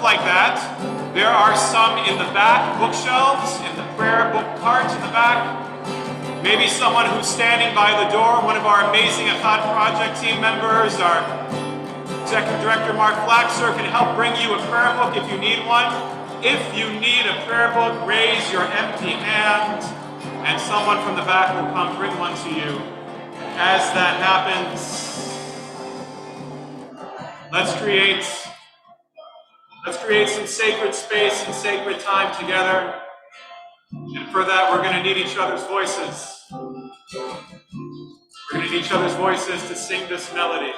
like that. There are some in the back, bookshelves, in the prayer book carts in the back. Maybe someone who's standing by the door, one of our amazing Echad Project team members, our Executive Director Mark Flaxer, can help bring you a prayer book if you need one. If you need a prayer book, raise your empty hand, and someone from the back will come bring one to you. As that happens, let's create some sacred space and sacred time together. And for that, we're going to need each other's voices. We're going to need each other's voices to sing this melody.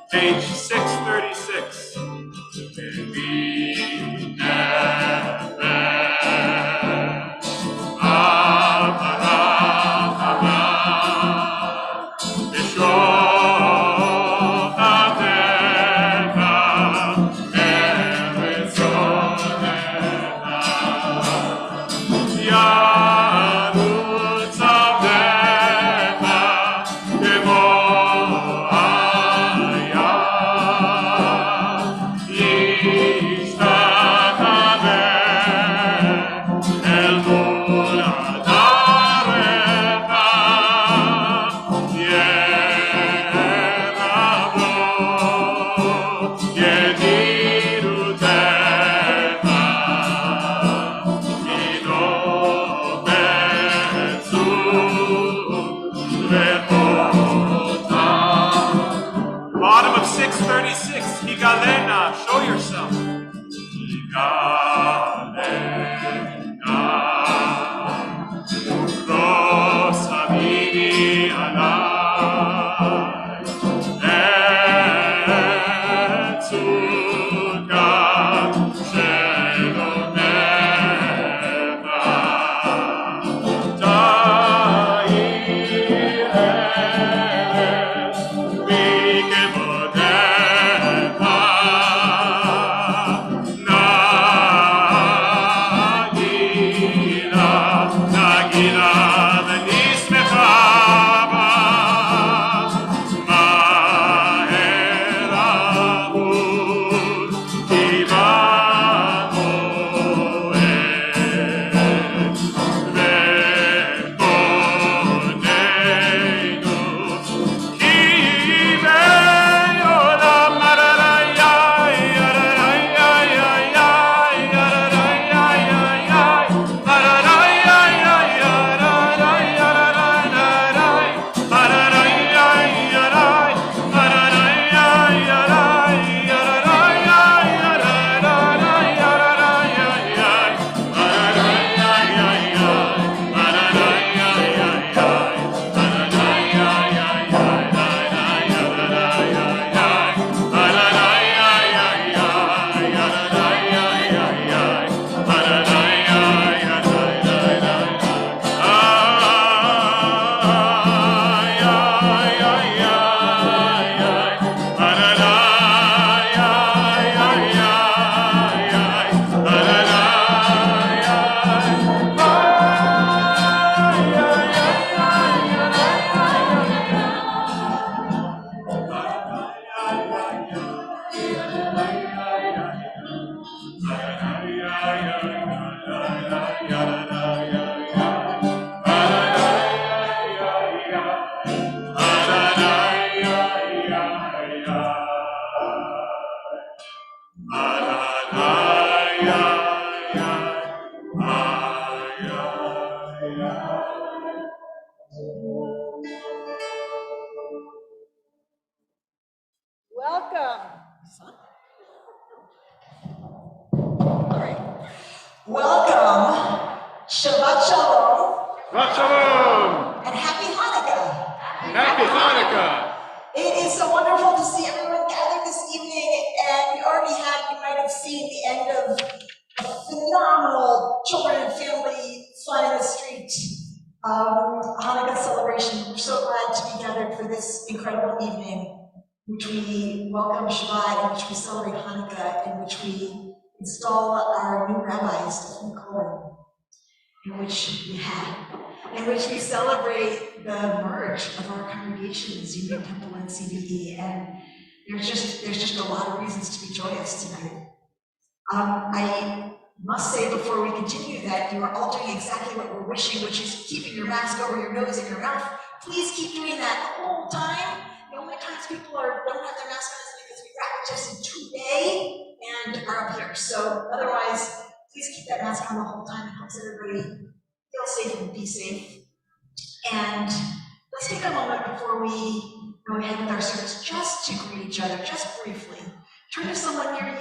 Page 636. Welcome. All right. Welcome. Shabbat Shalom. Shabbat Shalom. And Happy Hanukkah. Happy Hanukkah. It is so wonderful to see everyone gathered this evening, and you might have seen the end of a phenomenal children and family fun in the street Hanukkah celebration. We're so glad to be gathered for this incredible evening, in which we welcome Shabbat, in which we celebrate Hanukkah, in which we install our new Rabbi, Kolin, in which we celebrate the merge of our congregations, Union Temple and CBE, and there's just a lot of reasons to be joyous tonight. I must say before we continue that you are all doing exactly what we're wishing, which is keeping your mask over your nose and your mouth. Please keep doing that the whole time. The only times people don't have their mask on is because we practice today and are up here. So otherwise, please keep that mask on the whole time. It helps everybody feel safe and be safe. And let's take a moment before we go ahead with our service just to greet each other, just briefly. Turn to someone near you,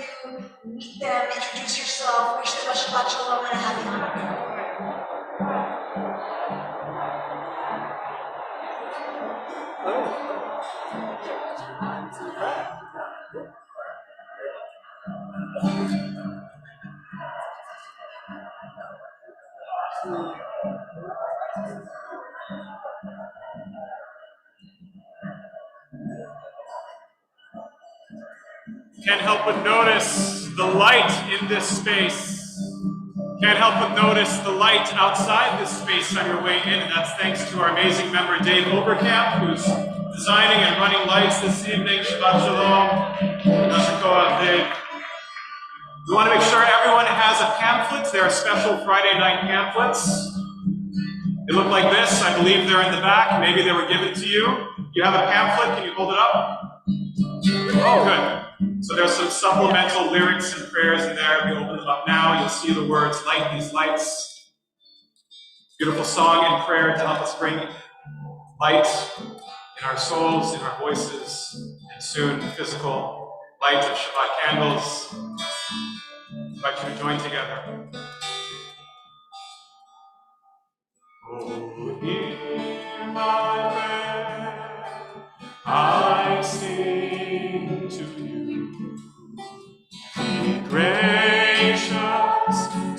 meet them, introduce yourself, wish them a Shabbat Shalom and a Happy Hanukkah. Can't help but notice the light in this space. Can't help but notice the light outside this space on your way in, and that's thanks to our amazing member Dave Overcamp, who's designing and running lights this evening. Shabbat Shalom. Yasher Koach, Dave. We want to make sure everyone has a pamphlet. There are special Friday night pamphlets. They look like this. I believe they're in the back. Maybe they were given to you. You have a pamphlet. Can you hold it up? Oh, good. So there's some supplemental lyrics and prayers in there. If you open it up now, you'll see the words, light these lights. Beautiful song and prayer to help us bring light in our souls, in our voices, and soon physical light of Shabbat candles. I invite you to join together. Oh, hear my prayer, I sing to you. Be gracious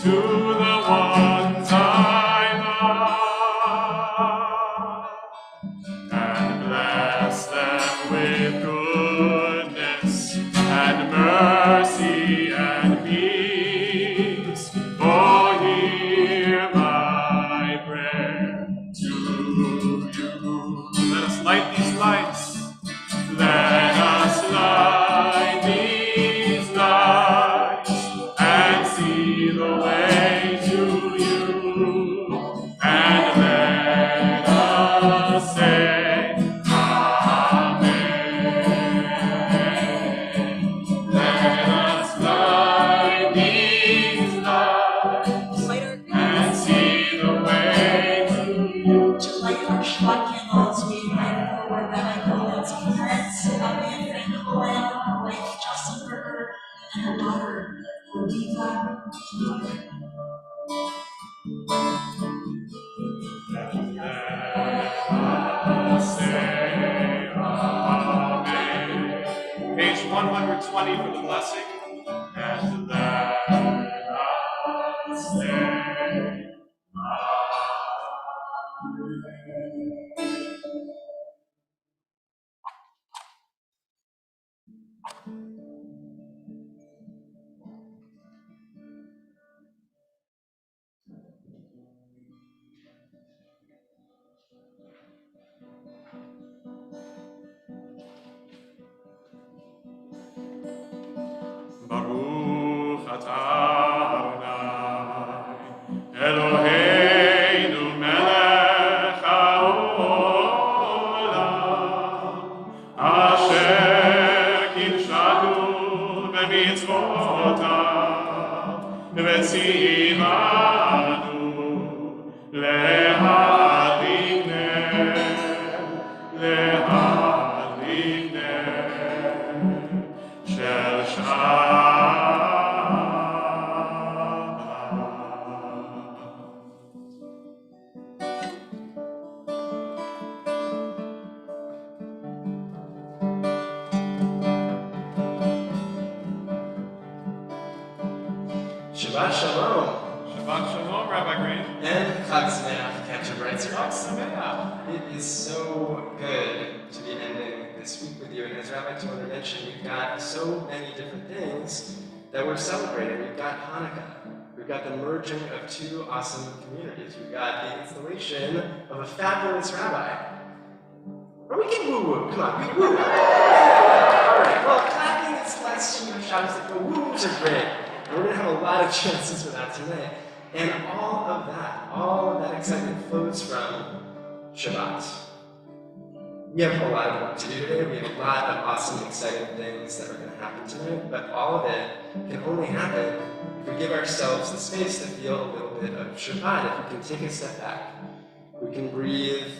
to the ones I love, and bless them with goodness and mercy and peace. Oh, hear my prayer to you. Let us light these lights. Let us light these lights and see the way to you. And let us say, Amen. Let us light these lights and see the way to you. To light our Shabbat candles, we invite forward Rabbi Kolin's parents, Rabbi and friend Kolin, her wife Jocelyn Berger, and her daughter Odiva. Let us say Amen. Page 120 for the blessing. And let us say Baruch atah Adonai Eloheinu melech haolam asher kidshanu b'mitzvotav v'tzivanu להדליק נר Shabbat Shalom. Shabbat Shalom, Rabbi Green. And Chag Sameach, Catch a Bright Chag Side. Sameach. It is so good to be ending this week with you. And as Rabbi Toler mentioned, we've got so many different things that we're celebrating. We've got Hanukkah. We've got the merging of two awesome communities. We've got the installation of a fabulous rabbi. Or we can woo-woo. Come on, we woo. Yeah. All right. Well, clapping is less than Shabbos, but woo-woos are great. And we're going to have a lot of chances for that tonight. And all of that excitement flows from Shabbat. We have a lot of work to do today. We have a lot of awesome, exciting things that are going to happen tonight. But all of it can only happen if we give ourselves the space to feel a little bit of Shabbat. If we can take a step back, we can breathe,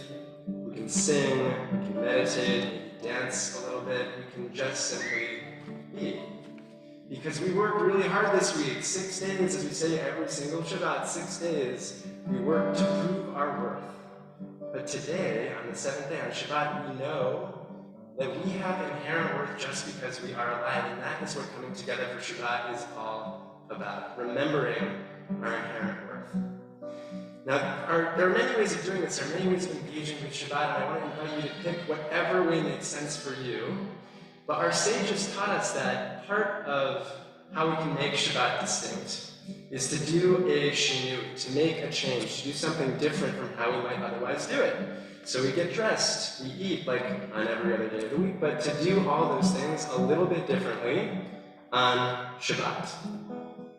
we can sing, we can meditate, maybe dance a little bit. We can just simply be. Because we worked really hard this week, 6 days, as we say every single Shabbat, 6 days, we worked to prove our worth. But today, on the seventh day, on Shabbat, we know that we have inherent worth just because we are alive, and that is what coming together for Shabbat is all about, remembering our inherent worth. Now, there are many ways of doing this, there are many ways of engaging with Shabbat, and I want to invite you to pick whatever way makes sense for you. But our sages taught us that part of how we can make Shabbat distinct is to do a shinui, to make a change, to do something different from how we might otherwise do it. So we get dressed, we eat like on every other day of the week, but to do all those things a little bit differently on Shabbat.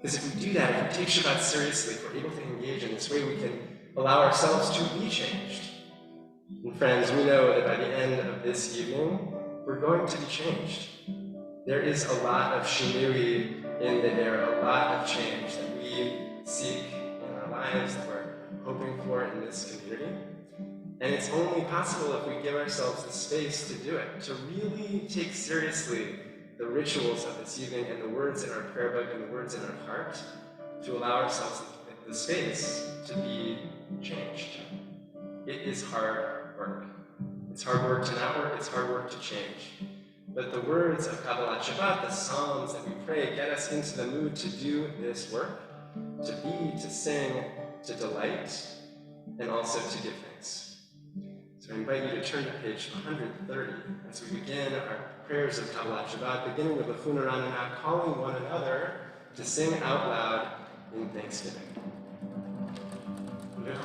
Because if we do that, if we take Shabbat seriously, if we're able to engage in this way, we can allow ourselves to be changed. And friends, we know that by the end of this evening, we're going to be changed. There is a lot of shinui in the air, a lot of change that we seek in our lives, that we're hoping for in this community. And it's only possible if we give ourselves the space to do it, to really take seriously the rituals of this evening and the words in our prayer book and the words in our heart, to allow ourselves the space to be changed. It is hard work. It's hard work to not work, it's hard work to change. But the words of Kabbalat Shabbat, the psalms that we pray, get us into the mood to do this work, to be, to sing, to delight, and also to give thanks. So I invite you to turn to page 130 as we begin our prayers of Kabbalat Shabbat, beginning with the Funaranana, calling one another to sing out loud in thanksgiving. Maria.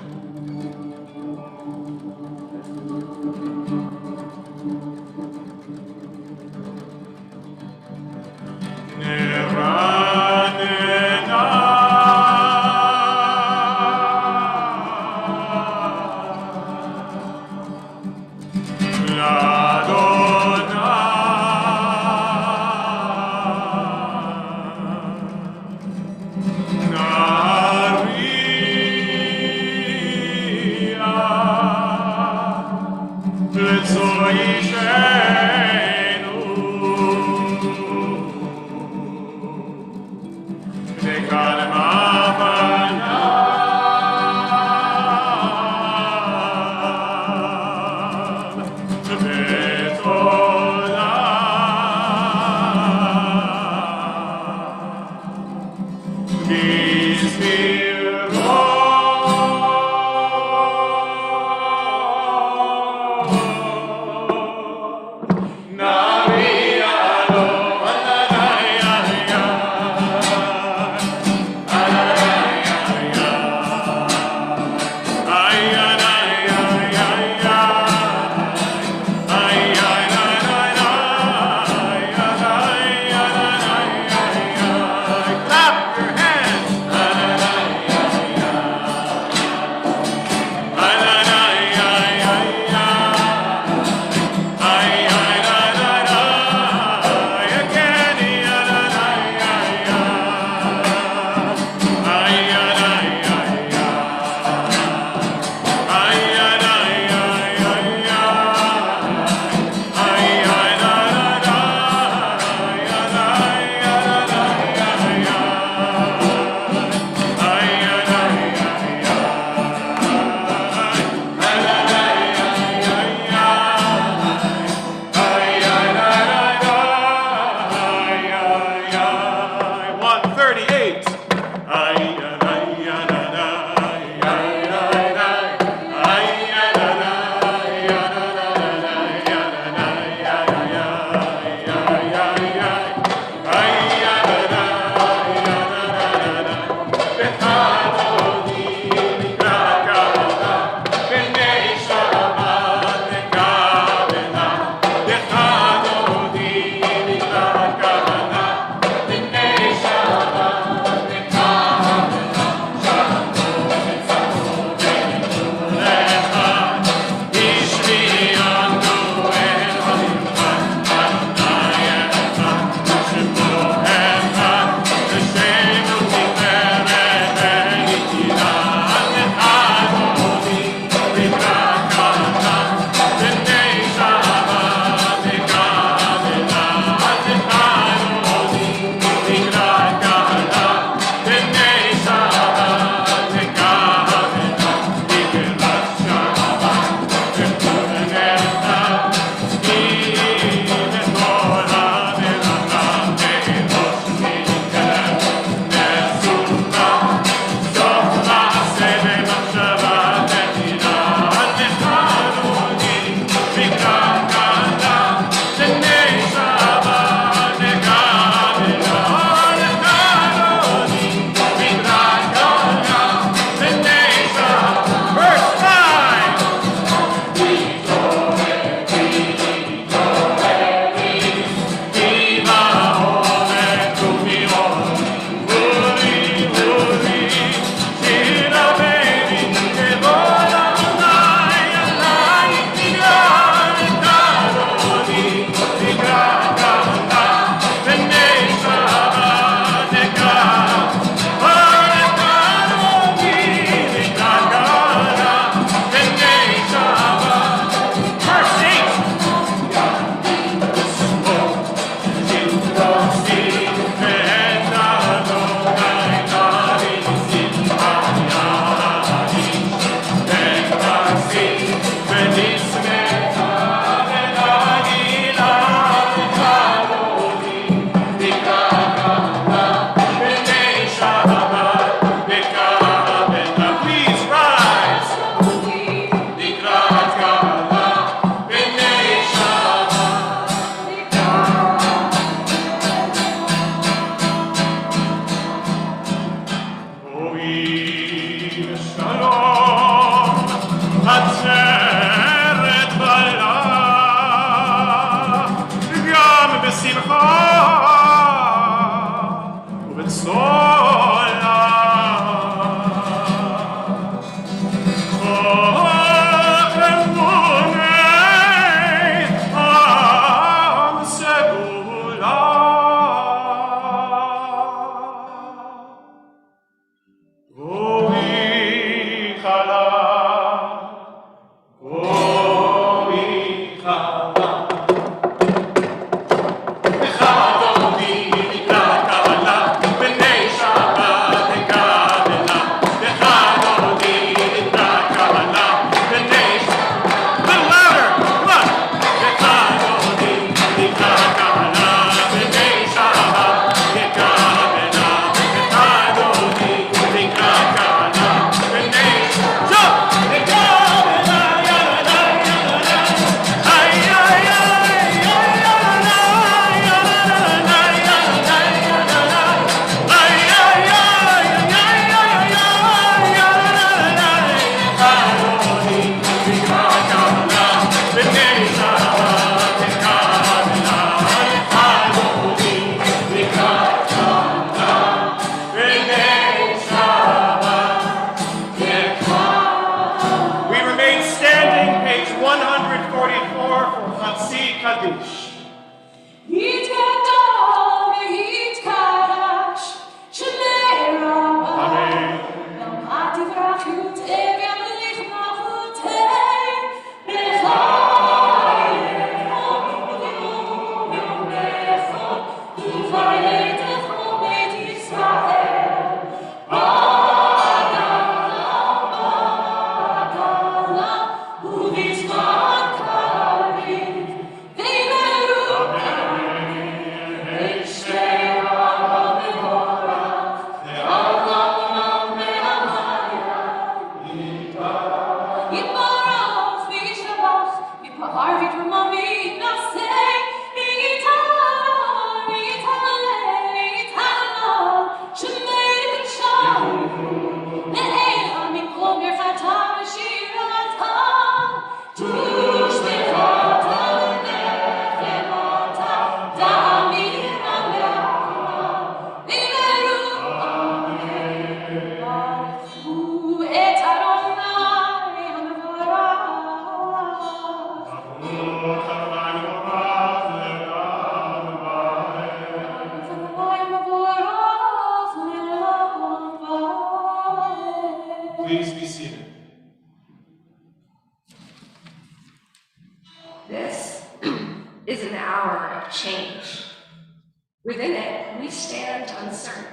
Within it, we stand uncertain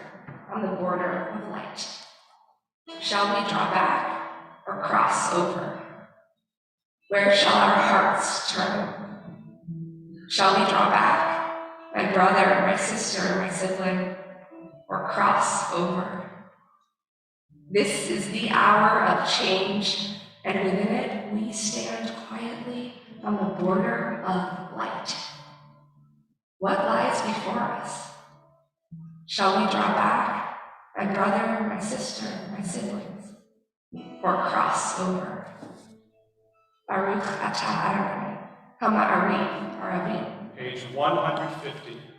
on the border of light. Shall we draw back or cross over? Where shall our hearts turn? Shall we draw back, my brother, my sister, my sibling, or cross over? This is the hour of change, and within it, we stand quietly on the border of light. What lies before us? Shall we draw back, my brother, my sister, my siblings, or cross over? Baruch atah Adonai, Hama'ari Rabbi. Page 150.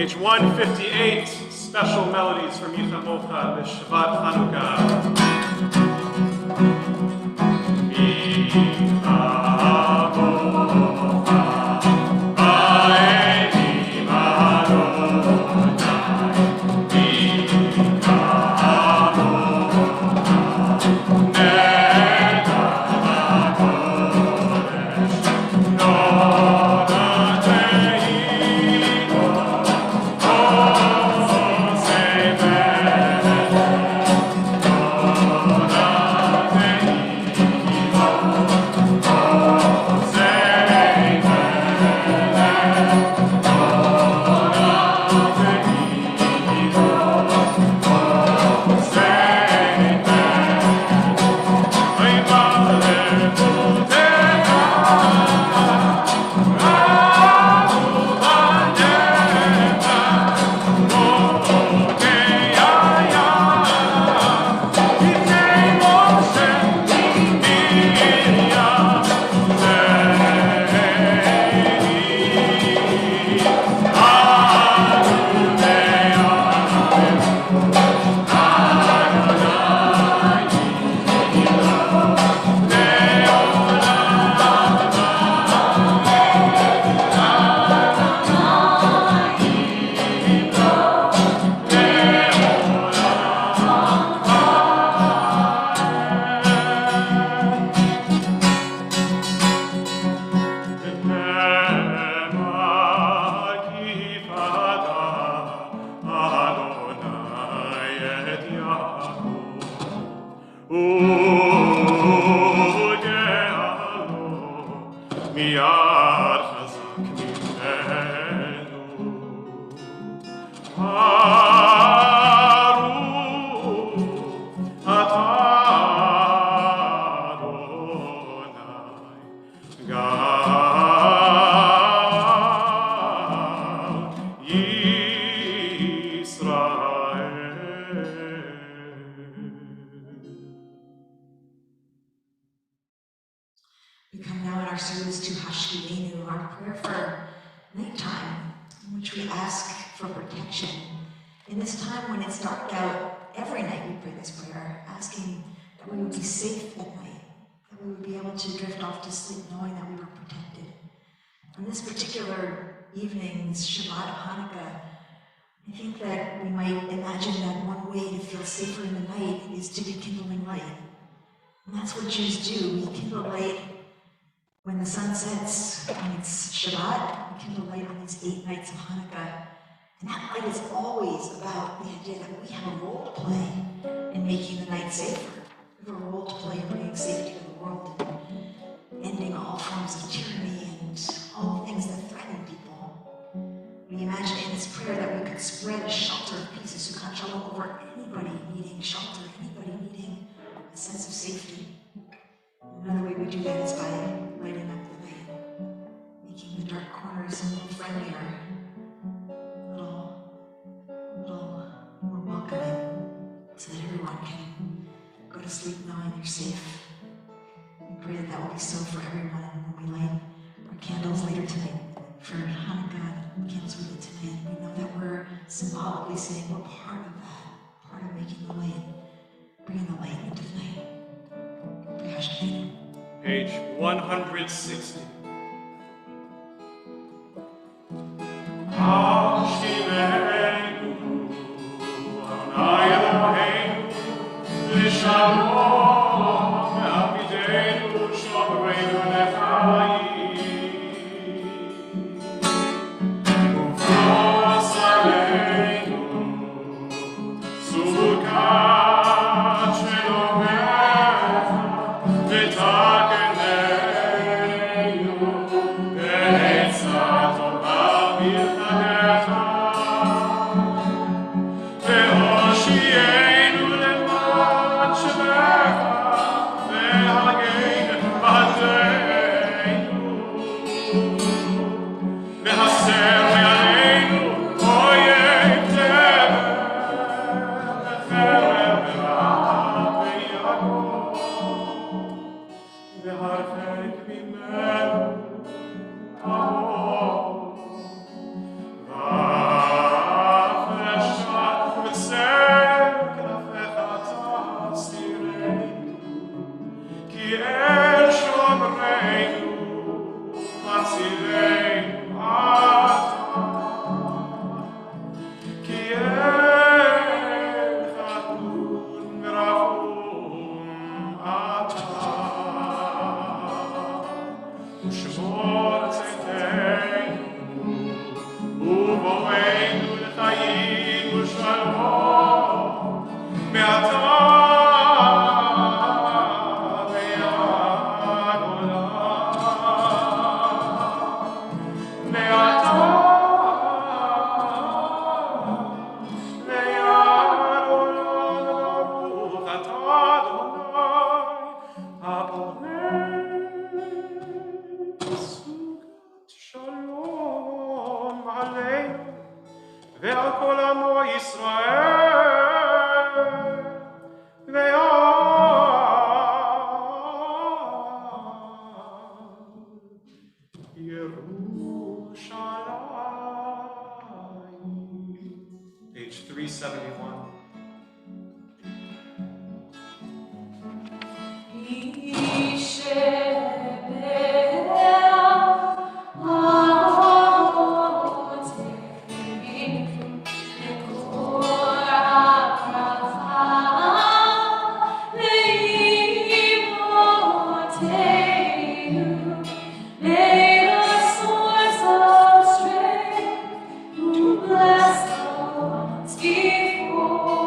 Page 158, special melodies from Shabbat Hanukkah. Be מיד חזק ממנו. ברוך אתה אדוני גאל ישראל. We come now in our service to Hashkilenu, our prayer for nighttime, in which we ask for protection. In this time when it's dark out, every night we pray this prayer, asking that we would be safe at night, that we would be able to drift off to sleep knowing that we were protected. On this particular evening, this Shabbat of Hanukkah, I think that we might imagine that one way to feel safer in the night is to be kindling light. And that's what Jews do. We kindle light when the sun sets, when it's Shabbat, we kindle light on these 8 nights of Hanukkah. And that light is always about the idea that we have a role to play in making the night safer. We have a role to play in bringing safety to the world and ending all forms of tyranny and all things that threaten people. We imagine in this prayer that we could spread a shelter of peace, a sukkah shalom, over anybody needing shelter, anybody needing a sense of safety. Another way we do that is by lighting up the night, making the dark corners a little friendlier, a little more welcoming, so that everyone can go to sleep knowing they're safe. We pray that that will be so for everyone, and when we light our candles later tonight for Hanukkah, the candles we lit tonight, we know that we're symbolically saying we're part of that, part of making the light, bringing the light into the night. Page 160. Hashkilenu, Adonai Eloheinu, L'shalom, Ve'avidenu, Shomereinu L'chaim. Ufos aleinu, Sukkot Shelomecha, ותקננו בעצה טובה בלבדיך, והושיענו למען שמך, והגן בעדנו, והסר מעלינו אויב תבל, וחרב ורעה ויעקב. והרחק ממנו העוז, והפרשה וצר כנפיך תסתירנו, כי אל שומרנו הצילנו אתה, כי אל חנון ורחום אתה. ושמור צאתנו, ובואנו לחיים ושלום, מעתה ועד עולם. מעתה ועד עולם, ברוך אתה אדוני הבורא. שלום עלינו ועל כל עמו ישראל ועל ירושלים. Page 371. Before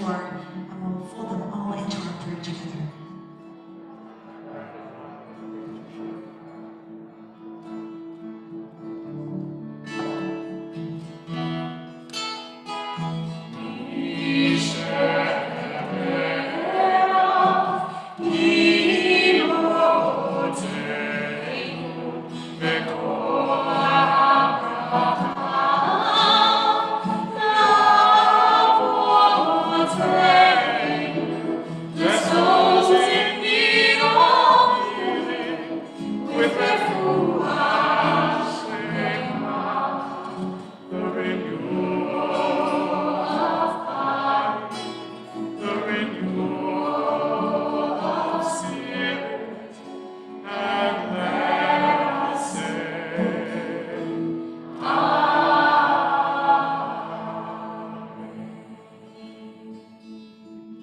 we'll fold them all into our prayer together.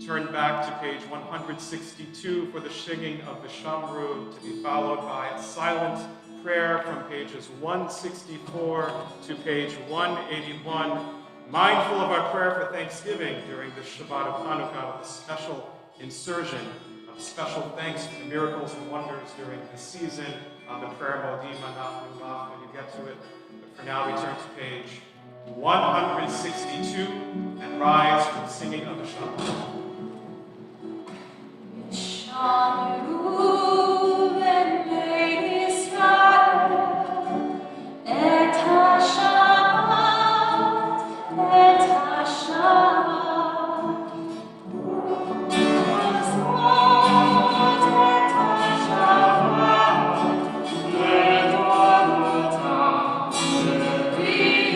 Turn back to page 162 for the singing of the Shamru, to be followed by a silent prayer from pages 164 to page 181, mindful of our prayer for Thanksgiving during the Shabbat of Hanukkah with a special insertion of special thanks for the miracles and wonders during the season of the prayer Modim Anachnu Lach when you get to it. But for now, we turn to page 162 and rise for the singing of the Shamru. Shamru b'nei Yisrael, et HaShabbat, et HaShabbat. U'zot et HaShabbat, le'onotam le'ritom.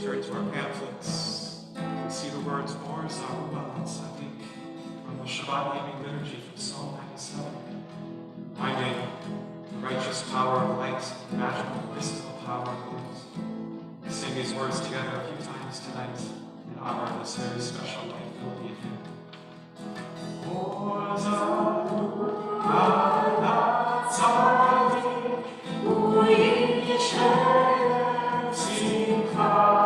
Turn to our pamphlets. We see the words more Zaruba Sadiq from the Shabbat evening liturgy from Psalm 97. Finding the righteous power of light, the magical, mystical power of light. We sing these words together a few times tonight in honor of this very special light-filled evening. More Zaruba Sadiq, we share Simcha.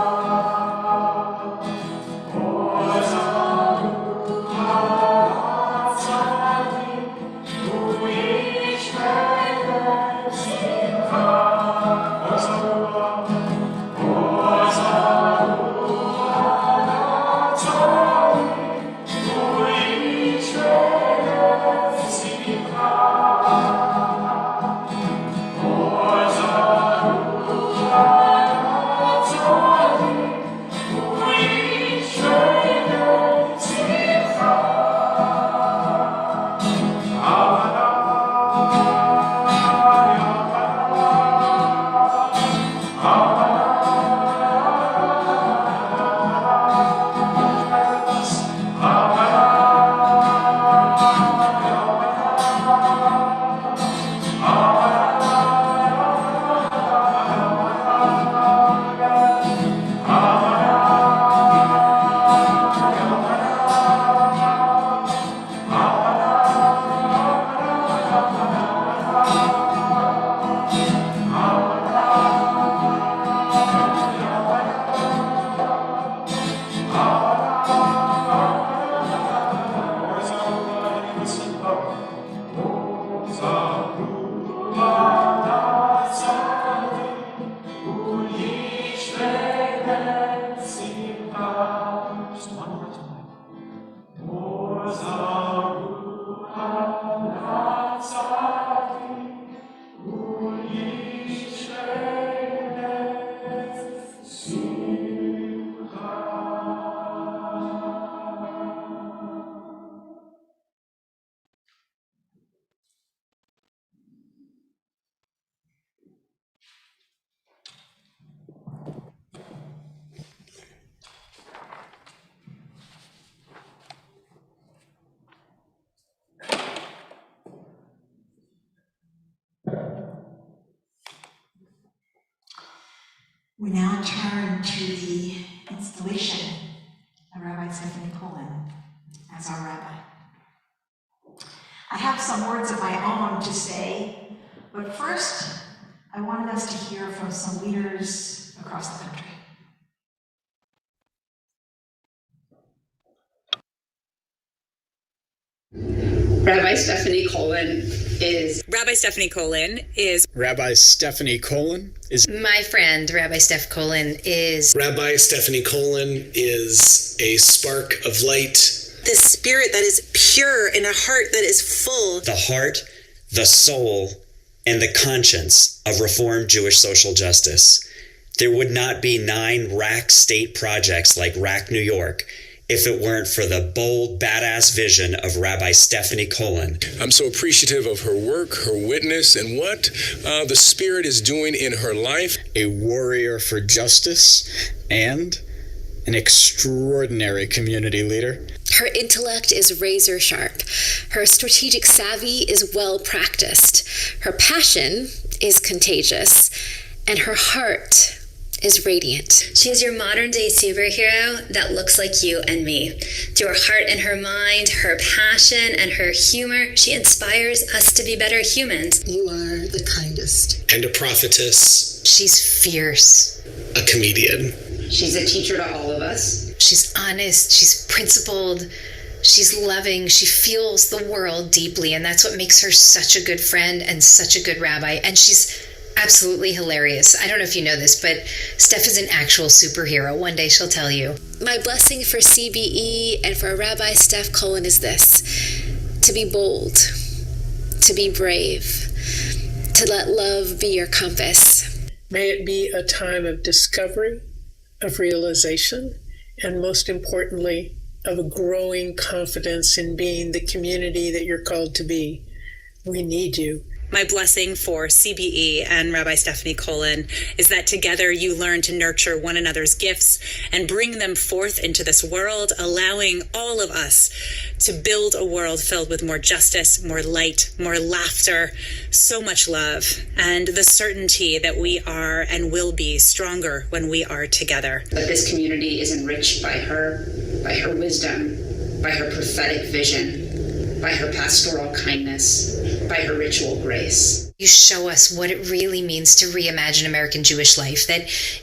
We now turn to the installation of Rabbi Kolin as our rabbi. I have some words of my own to say, but first, I wanted us to hear from some leaders across the country. Rabbi Stephanie Kolin is. Rabbi Stephanie Kolin is. Rabbi Stephanie Kolin is. My friend, Rabbi Steph Kolin is. Rabbi Stephanie Kolin is a spark of light. The spirit that is pure in a heart that is full. The heart, the soul, and the conscience of Reformed Jewish social justice. There would not be 9 RAC state projects like RAC New York if it weren't for the bold, badass vision of Rabbi Stephanie Kolin. I'm so appreciative of her work, her witness, and what the Spirit is doing in her life. A warrior for justice and an extraordinary community leader. Her intellect is razor sharp. Her strategic savvy is well practiced. Her passion is contagious. And her heart is radiant. She is your modern day superhero that looks like you and me. Through her heart and her mind, her passion and her humor, she inspires us to be better humans. You are the kindest. And a prophetess. She's fierce. A comedian. She's a teacher to all of us. She's honest, she's principled, she's loving, she feels the world deeply, and that's what makes her such a good friend and such a good rabbi. And she's absolutely hilarious. I don't know if you know this, but Steph is an actual superhero. One day she'll tell you. My blessing for CBE and for Rabbi Steph Kolin is this: to be bold, to be brave, to let love be your compass. May it be a time of discovery, of realization, and most importantly, of a growing confidence in being the community that you're called to be. We need you. My blessing for CBE and Rabbi Stephanie Kolin is that together you learn to nurture one another's gifts and bring them forth into this world, allowing all of us to build a world filled with more justice, more light, more laughter, so much love, and the certainty that we are and will be stronger when we are together. That this community is enriched by her wisdom, by her prophetic vision, by her pastoral kindness, by her ritual grace. You show us what it really means to reimagine American Jewish life, that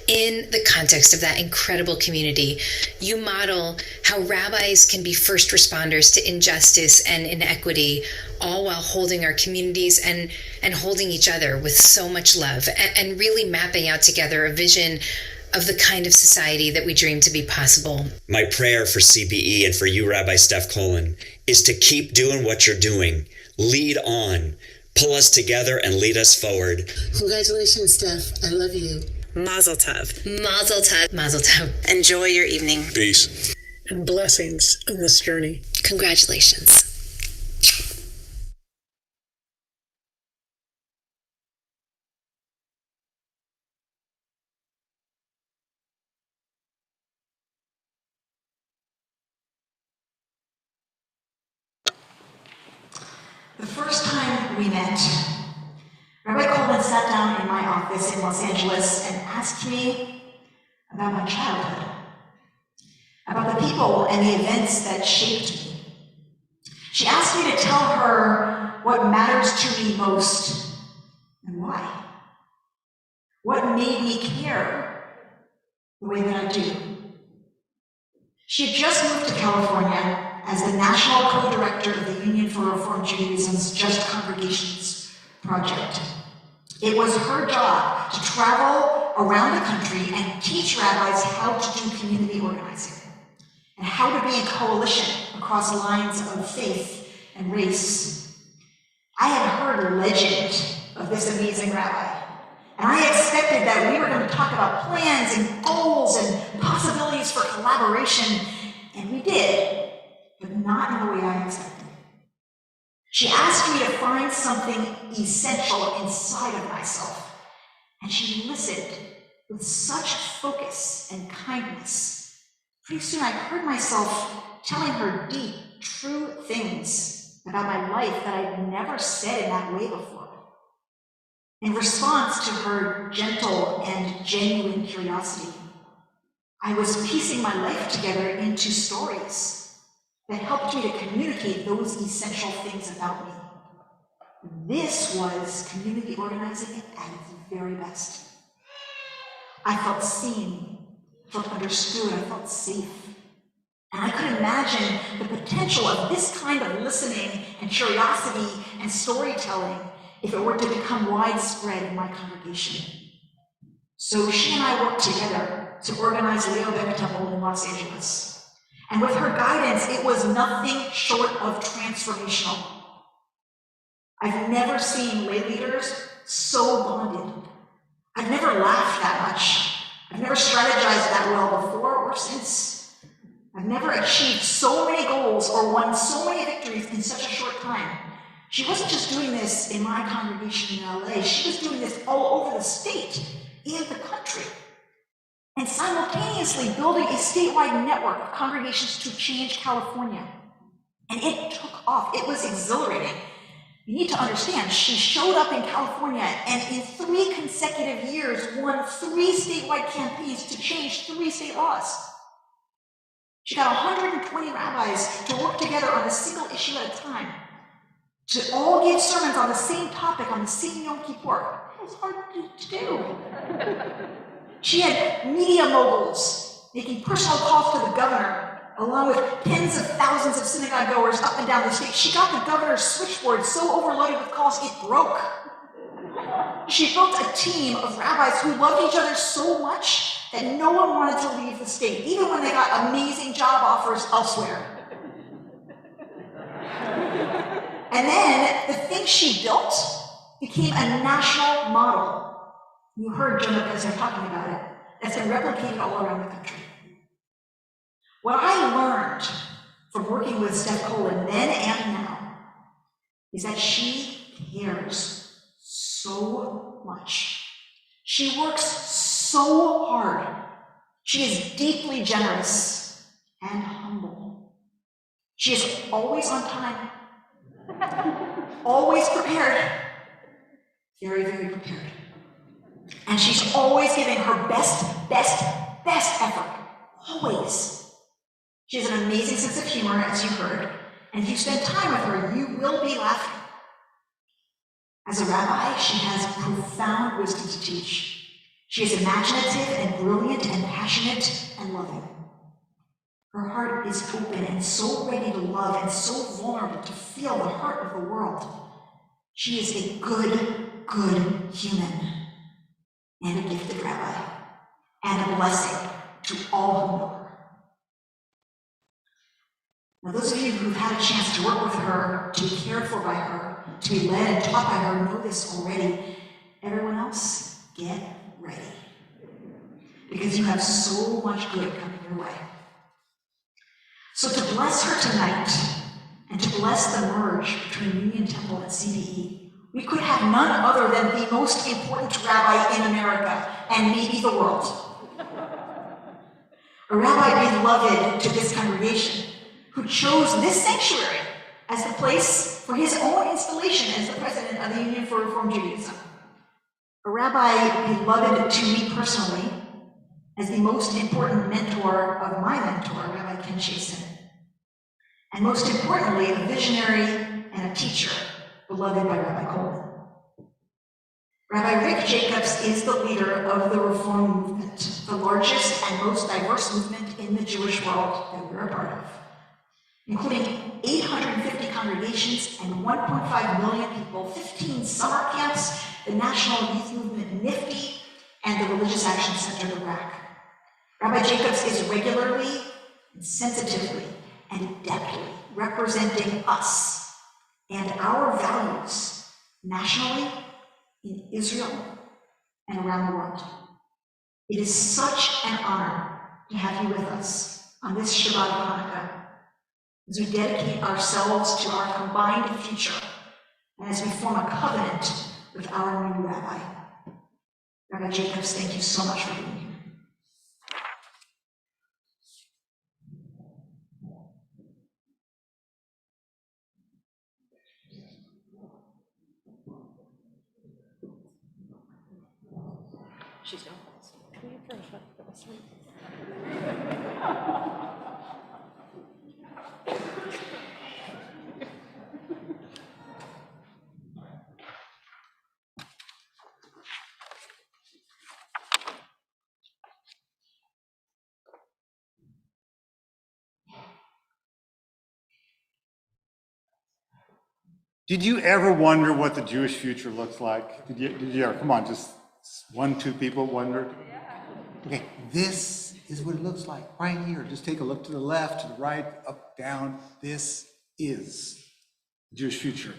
in the context of that incredible community, you model how rabbis can be first responders to injustice and inequity, all while holding our communities and holding each other with so much love, and really mapping out together a vision of the kind of society that we dream to be possible. My prayer for CBE and for you, Rabbi Steph Kolin, is to keep doing what you're doing. Lead on. Pull us together and lead us forward. Congratulations, Steph. I love you. Mazel tov. Mazel tov. Mazel tov. Enjoy your evening. Peace. And blessings in this journey. Congratulations. The first time we met, Rabbi Kolin sat down in my office in Los Angeles and asked me about my childhood, about the people and the events that shaped me. She asked me to tell her what matters to me most and why. What made me care the way that I do. She had just moved to California as the national co-director of the Union for Reform Judaism's Just Congregations project. It was her job to travel around the country and teach rabbis how to do community organizing and how to be in coalition across lines of faith and race. I had heard legend of this amazing rabbi, and I expected that we were going to talk about plans and goals and possibilities for collaboration, and we did. But not in the way I expected. She asked me to find something essential inside of myself, and she listened with such focus and kindness. Pretty soon I heard myself telling her deep, true things about my life that I'd never said in that way before. In response to her gentle and genuine curiosity, I was piecing my life together into stories that helped me to communicate those essential things about me. This was community organizing at its very best. I felt seen, felt understood, I felt safe. And I could imagine the potential of this kind of listening and curiosity and storytelling if it were to become widespread in my congregation. So she and I worked together to organize Leo Becca Temple in Los Angeles. And with her guidance, it was nothing short of transformational. I've never seen lay leaders so bonded. I've never laughed that much. I've never strategized that well before or since. I've never achieved so many goals or won so many victories in such a short time. She wasn't just doing this in my congregation in LA, she was doing this all over the state and the country, and simultaneously building a statewide network of congregations to change California. And it took off. It was exhilarating. You need to understand, she showed up in California and in 3 consecutive years won 3 statewide campaigns to change 3 state laws. She got 120 rabbis to work together on a single issue at a time, to all give sermons on the same topic on the same Yom Kippur. That was hard to do. She had media moguls making personal calls to the governor, along with tens of thousands of synagogue goers up and down the state. She got the governor's switchboard so overloaded with calls it broke. She built a team of rabbis who loved each other so much that no one wanted to leave the state, even when they got amazing job offers elsewhere. And then the thing she built became a national model. You heard Jonah Pesner talking about it. That's been replicated all around the country. What I learned from working with Steph Kolin then and now is that she cares so much. She works so hard. She is deeply generous and humble. She is always on time, always prepared, very, very prepared. And she's always giving her best effort, always. She has an amazing sense of humor, as you heard, and if you spend time with her, you will be laughing. As a rabbi, she has profound wisdom to teach. She is imaginative and brilliant and passionate and loving. Her heart is open and so ready to love and so vulnerable to feel the heart of the world. She is a good human and a gifted rabbi and a blessing to all who know her. Now, those of you who've had a chance to work with her, to be cared for by her, to be led and taught by her, know this already. Everyone else, get ready. Because you have so much good coming your way. So to bless her tonight, and to bless the merge between Union Temple and CBE, we could have none other than the most important rabbi in America, and maybe the world. A rabbi beloved to this congregation, who chose this sanctuary as the place for his own installation as the president of the Union for Reform Judaism. A rabbi beloved to me personally as the most important mentor of my mentor, Rabbi Ken Chasen. And most importantly, a visionary and a teacher beloved by Rabbi Kolin. Rabbi Rick Jacobs is the leader of the Reform movement, the largest and most diverse movement in the Jewish world that we're a part of, including 850 congregations and 1.5 million people, 15 summer camps, the National Youth Movement NIFTY, and the Religious Action Center, the RAC. Rabbi Jacobs is regularly, and sensitively, and adeptly representing us and our values nationally, in Israel, and around the world. It is such an honor to have you with us on this Shabbat of Hanukkah, as we dedicate ourselves to our combined future, and as we form a covenant with our new rabbi. Rabbi Jacobs, thank you so much for being here. She's gone. Did you ever wonder what the Jewish future looks like? Did you ever? Come on, just 1, 2 people wondered? Yeah. Okay, this is what it looks like right here. Just take a look to the left, to the right, up, down. This is the Jewish future.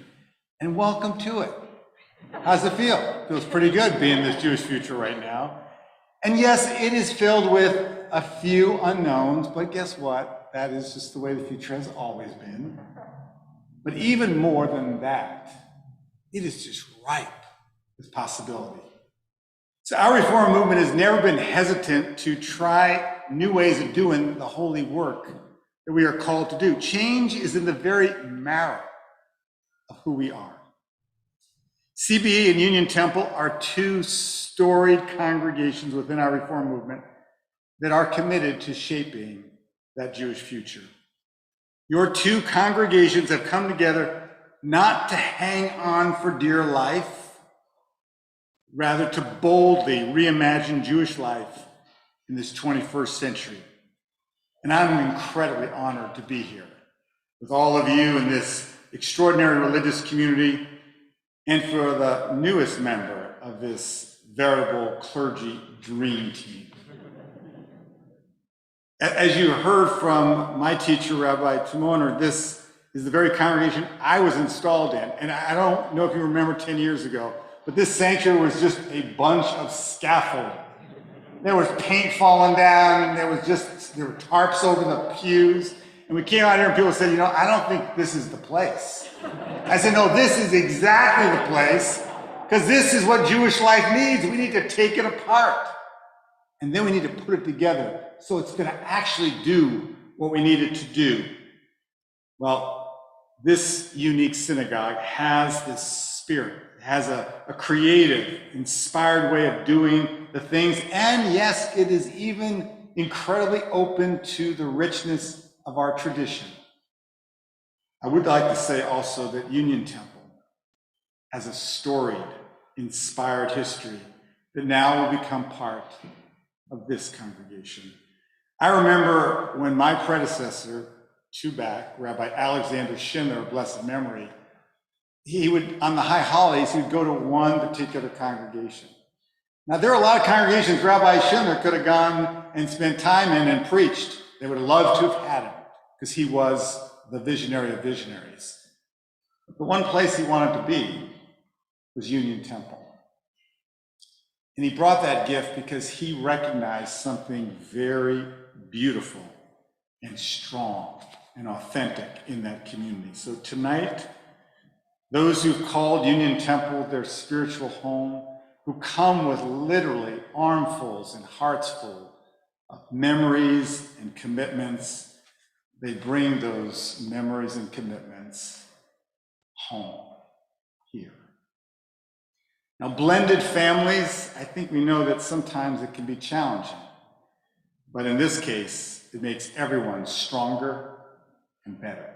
And welcome to it. How's it feel? Feels pretty good being this Jewish future right now. And yes, it is filled with a few unknowns, but guess what? That is just the way the future has always been. But even more than that, it is just ripe with possibility. So our Reform movement has never been hesitant to try new ways of doing the holy work that we are called to do. Change is in the very marrow of who we are. CBE and Union Temple are 2 storied congregations within our Reform movement that are committed to shaping that Jewish future. Your 2 congregations have come together not to hang on for dear life, rather to boldly reimagine Jewish life in this 21st century. And I'm incredibly honored to be here with all of you in this extraordinary religious community and for the newest member of this veritable clergy dream team. As you heard from my teacher, Rabbi Timoner, this is the very congregation I was installed in. And I don't know if you remember 10 years ago, but this sanctuary was just a bunch of scaffolding. There was paint falling down, and there were tarps over the pews. And we came out here and people said, I don't think this is the place. I said, no, this is exactly the place, because this is what Jewish life needs. We need to take it apart. And then we need to put it together so it's going to actually do what we need it to do. Well, this unique synagogue has this spirit, has a creative, inspired way of doing the things. And yes, it is even incredibly open to the richness of our tradition. I would like to say also that Union Temple has a storied, inspired history that now will become part of this congregation. I remember when my predecessor, 2 back, Rabbi Alexander Schindler, of blessed memory, he would, on the high holidays, he would go to one particular congregation. Now, there are a lot of congregations Rabbi Schindler could have gone and spent time in and preached. They would have loved to have had him, because he was the visionary of visionaries. But the one place he wanted to be was Union Temple. And he brought that gift because he recognized something very beautiful and strong and authentic in that community. So tonight, those who've called Union Temple their spiritual home, who come with literally armfuls and hearts full of memories and commitments, they bring those memories and commitments home here. Now, blended families, I think we know that sometimes it can be challenging, but in this case, it makes everyone stronger and better.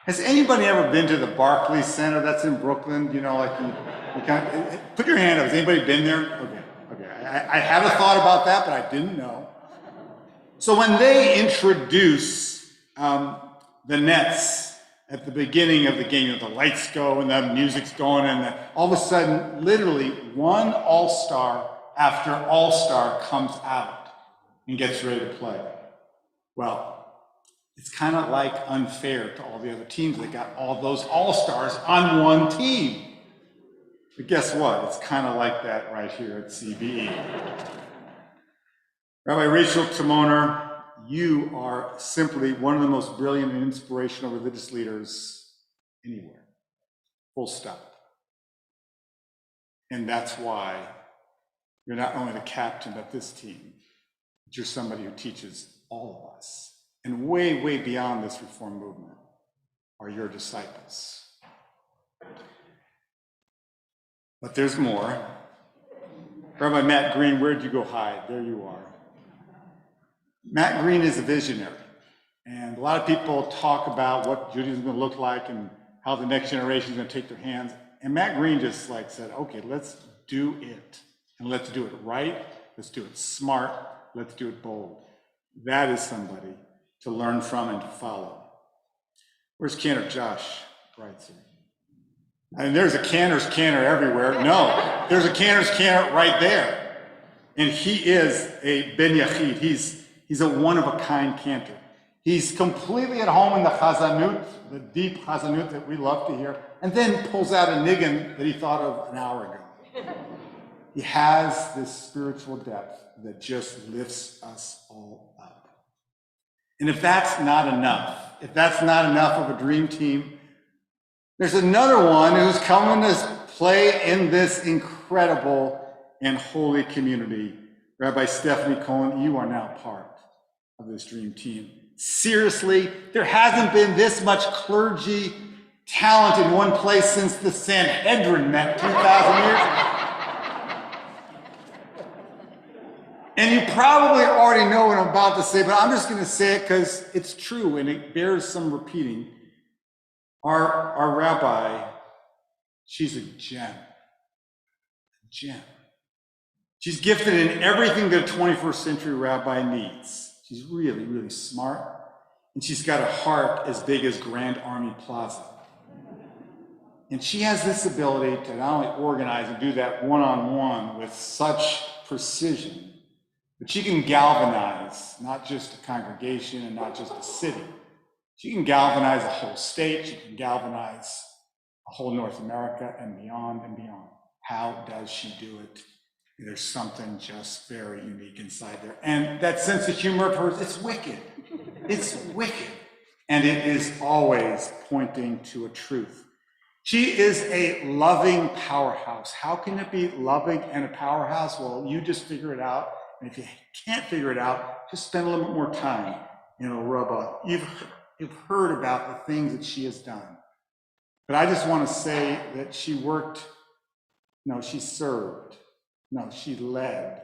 Has anybody ever been to the Barclays Center that's in Brooklyn? You put your hand up. Has anybody been there? Okay. I had a thought about that, but I didn't know. So when they introduce the nets at the beginning of the game, the lights go and the music's going, and all of a sudden, literally one all-star after all-star comes out and gets ready to play. Well, it's kind of like unfair to all the other teams that got all those all-stars on one team. But guess what? It's kind of like that right here at CBE. Rabbi Rachel Timoner, you are simply one of the most brilliant and inspirational religious leaders anywhere. Full stop. And that's why you're not only the captain of this team, but you're somebody who teaches all of us. And way, way beyond this reform movement are your disciples. But there's more. Rabbi Matt Green, where'd you go hide? There you are. Matt Green is a visionary. And a lot of people talk about what Judaism is going to look like and how the next generation is going to take their hands. And Matt Green just said, okay, let's do it. And let's do it right. Let's do it smart. Let's do it bold. That is somebody to learn from and to follow. Where's Cantor Josh? Right, sir. And there's a cantor's cantor everywhere. No, there's a cantor's cantor right there. And he is a Ben Yachid. He's a one-of-a-kind cantor. He's completely at home in the chazanut, the deep chazanut that we love to hear, and then pulls out a niggin that he thought of an hour ago. He has this spiritual depth that just lifts us all up. And if that's not enough of a dream team, there's another one who's coming to play in this incredible and holy community. Rabbi Stephanie Kolin, you are now part of this dream team. Seriously, there hasn't been this much clergy talent in one place since the Sanhedrin met 2,000 years ago. And you probably already know what I'm about to say, but I'm just going to say it because it's true and it bears some repeating. Our rabbi, she's a gem. A gem. She's gifted in everything that a 21st century rabbi needs. She's really, really smart. And she's got a heart as big as Grand Army Plaza. And she has this ability to not only organize and do that one-on-one with such precision, but she can galvanize not just a congregation and not just a city. She can galvanize a whole state. She can galvanize a whole North America and beyond and beyond. How does she do it? There's something just very unique inside there. And that sense of humor of hers, it's wicked. It's wicked. And it is always pointing to a truth. She is a loving powerhouse. How can it be loving and a powerhouse? Well, you just figure it out. And if you can't figure it out, just spend a little bit more time in a rubba. You've heard about the things that she has done. But I just want to say that she served. No, she led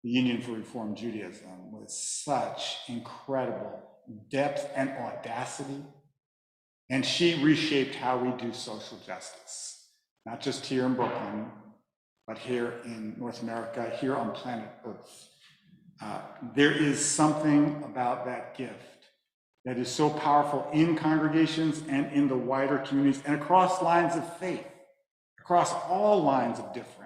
the Union for Reform Judaism with such incredible depth and audacity. And she reshaped how we do social justice, not just here in Brooklyn, but here in North America, here on planet Earth. There is something about that gift that is so powerful in congregations and in the wider communities and across lines of faith, across all lines of difference.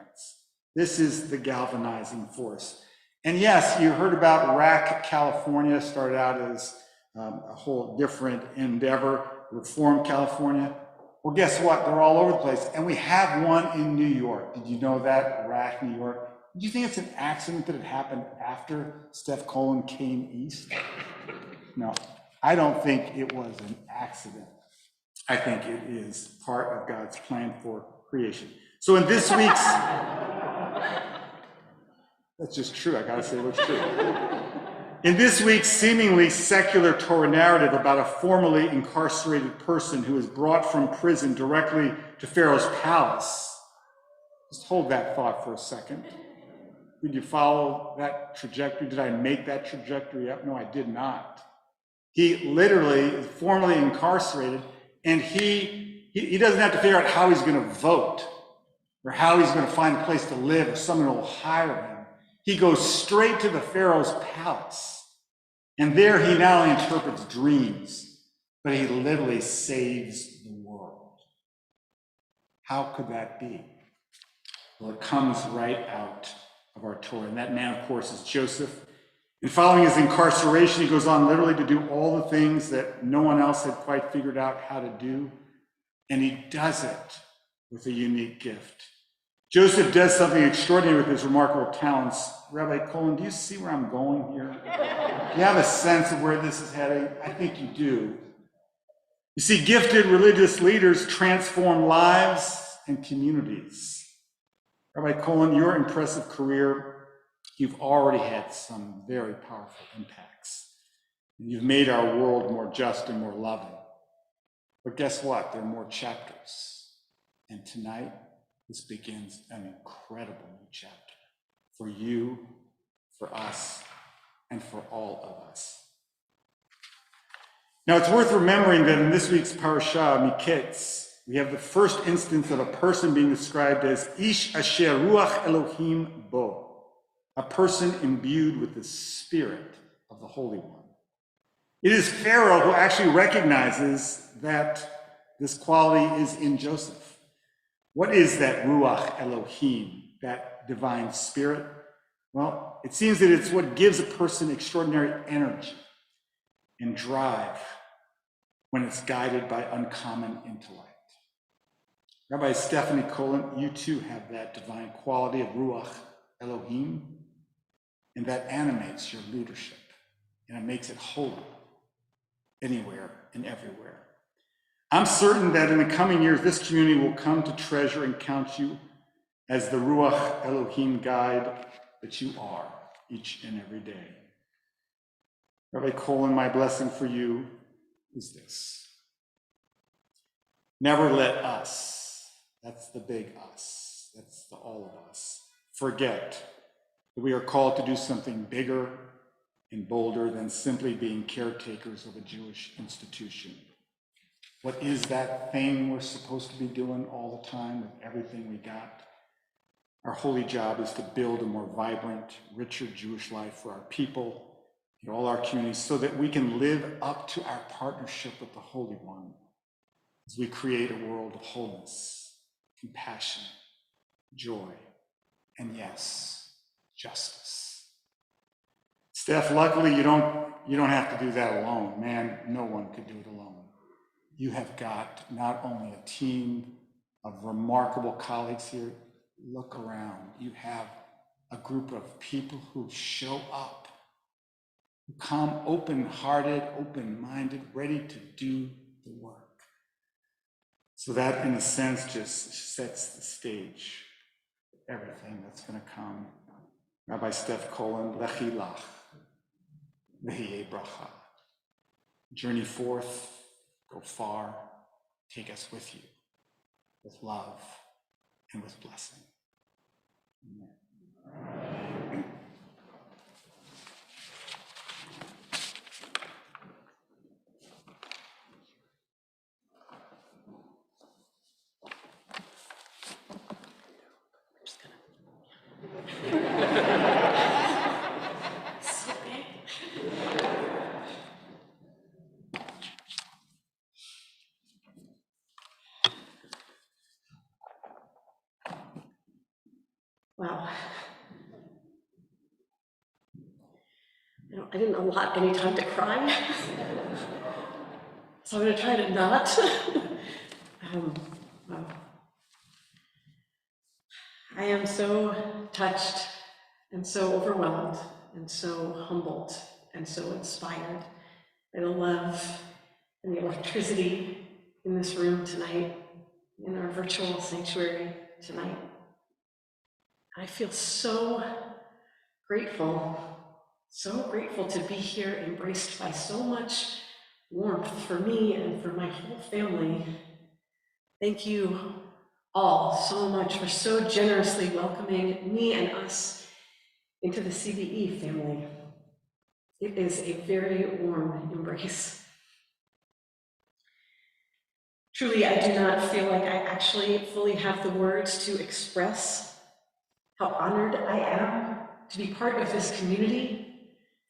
This is the galvanizing force. And yes, you heard about RAC California, started out as a whole different endeavor, Reform California. Well, guess what? They're all over the place. And we have one in New York. Did you know that? RAC, New York. Do you think it's an accident that it happened after Steph Kolin came east? No, I don't think it was an accident. I think it is part of God's plan for creation. So in this week's, that's just true, I gotta say what's true. In this week's seemingly secular Torah narrative about a formerly incarcerated person who was brought from prison directly to Pharaoh's palace, just hold that thought for a second. Did you follow that trajectory? Did I make that trajectory up? No, I did not. He literally is formerly incarcerated, and he doesn't have to figure out how he's going to vote or how he's going to find a place to live or someone will hire him. He goes straight to the Pharaoh's palace. And there he not only interprets dreams, but he literally saves the world. How could that be? Well, it comes right out of our Torah. And that man, of course, is Joseph. And following his incarceration, he goes on literally to do all the things that no one else had quite figured out how to do. And he does it with a unique gift. Joseph does something extraordinary with his remarkable talents. Rabbi Kolin, do you see where I'm going here? Do you have a sense of where this is heading? I think you do. You see, gifted religious leaders transform lives and communities. Rabbi Kolin, your impressive career, you've already had some very powerful impacts. You've made our world more just and more loving. But guess what? There are more chapters. And tonight, this begins an incredible new chapter for you, for us, and for all of us. Now, it's worth remembering that in this week's parasha, Mikeitz, we have the first instance of a person being described as Ish Asher Ruach Elohim Bo, a person imbued with the spirit of the Holy One. It is Pharaoh who actually recognizes that This quality is in Joseph. What is that Ruach Elohim, that divine spirit? Well, it seems that it's what gives a person extraordinary energy and drive when it's guided by uncommon intellect. Rabbi Stephanie Kolin, you too have that divine quality of Ruach Elohim, and that animates your leadership, and it makes it holy anywhere and everywhere. I'm certain that in the coming years, this community will come to treasure and count you as the Ruach Elohim guide that you are each and every day. Rabbi Kolin, my blessing for you is this. Never let us, that's the big us, that's the all of us, forget that we are called to do something bigger and bolder than simply being caretakers of a Jewish institution. What is that thing we're supposed to be doing all the time with everything we got? Our holy job is to build a more vibrant, richer Jewish life for our people and all our communities so that we can live up to our partnership with the Holy One as we create a world of wholeness, compassion, joy, and yes, justice. Steph, luckily you don't have to do that alone. Man, no one could do it alone. You have got not only a team of remarkable colleagues here, look around. You have a group of people who show up, who come open-hearted, open-minded, ready to do the work. So that, in a sense, just sets the stage for everything that's going to come. Rabbi Steph Kolin, Lechi Lach, V'hiyeh Bracha. Journey forth, go far, take us with you, with love and with blessing. Amen. Wow. I didn't allot any time to cry, so I'm going to try to not. Wow. I am so touched and so overwhelmed and so humbled and so inspired by the love and the electricity in this room tonight, in our virtual sanctuary tonight. I feel so grateful to be here, embraced by so much warmth for me and for my whole family. Thank you all so much for so generously welcoming me and us into the CBE family. It is a very warm embrace. Truly, I do not feel like I actually fully have the words to express how honored I am to be part of this community,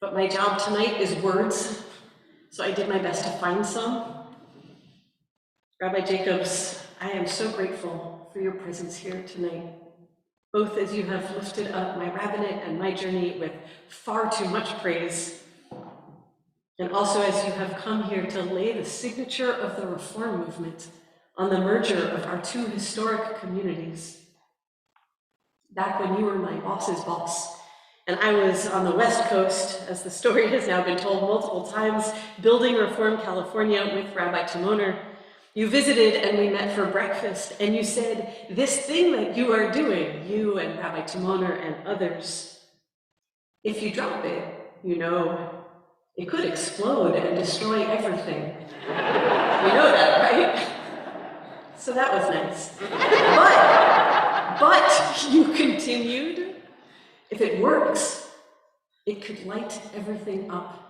but my job tonight is words, so I did my best to find some. Rabbi Jacobs, I am so grateful for your presence here tonight, both as you have lifted up my rabbinate and my journey with far too much praise, and also as you have come here to lay the signature of the Reform movement on the merger of our two historic communities. Back when you were my boss's boss, and I was on the West Coast, as the story has now been told multiple times, building Reform California with Rabbi Timoner, you visited and we met for breakfast, and you said, this thing that you are doing, you and Rabbi Timoner and others, if you drop it, you know, it could explode and destroy everything. You know that, right? So that was nice. But you continued, if it works, it could light everything up.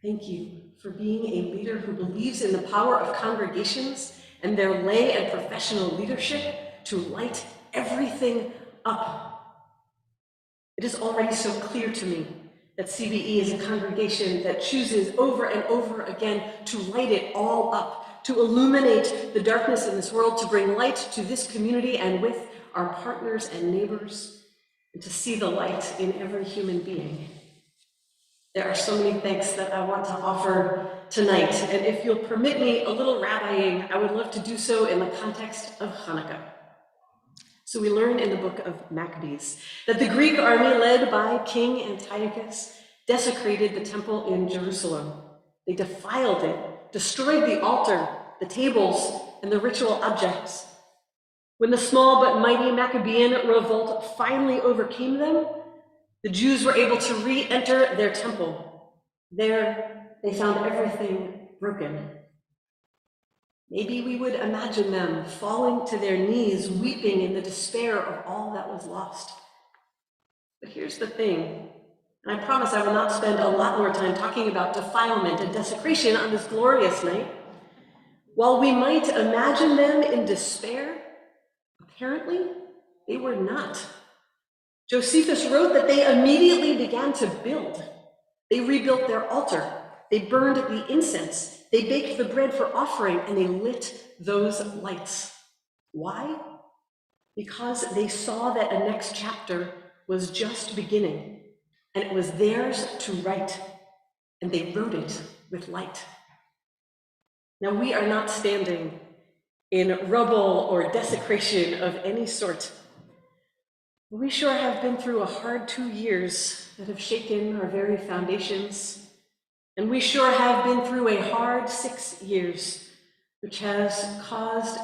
Thank you for being a leader who believes in the power of congregations and their lay and professional leadership to light everything up. It is already so clear to me that CBE is a congregation that chooses over and over again to light it all up, to illuminate the darkness in this world, to bring light to this community and with our partners and neighbors, and to see the light in every human being. There are so many thanks that I want to offer tonight, and if you'll permit me a little rabbiing, I would love to do so in the context of Hanukkah. So we learn in the book of Maccabees that the Greek army led by King Antiochus desecrated the temple in Jerusalem. They defiled it, destroyed the altar, the tables, and the ritual objects. When the small but mighty Maccabean revolt finally overcame them, the Jews were able to re-enter their temple. There, they found everything broken. Maybe we would imagine them falling to their knees, weeping in the despair of all that was lost. But here's the thing, and I promise I will not spend a lot more time talking about defilement and desecration on this glorious night. While we might imagine them in despair, apparently they were not. Josephus wrote that they immediately began to build. They rebuilt their altar. They burned the incense. They baked the bread for offering, and they lit those lights. Why? Because they saw that a next chapter was just beginning, and it was theirs to write, and they wrote it with light. Now, we are not standing in rubble or desecration of any sort. We sure have been through a hard 2 years that have shaken our very foundations. And we sure have been through a hard 6 years, which has caused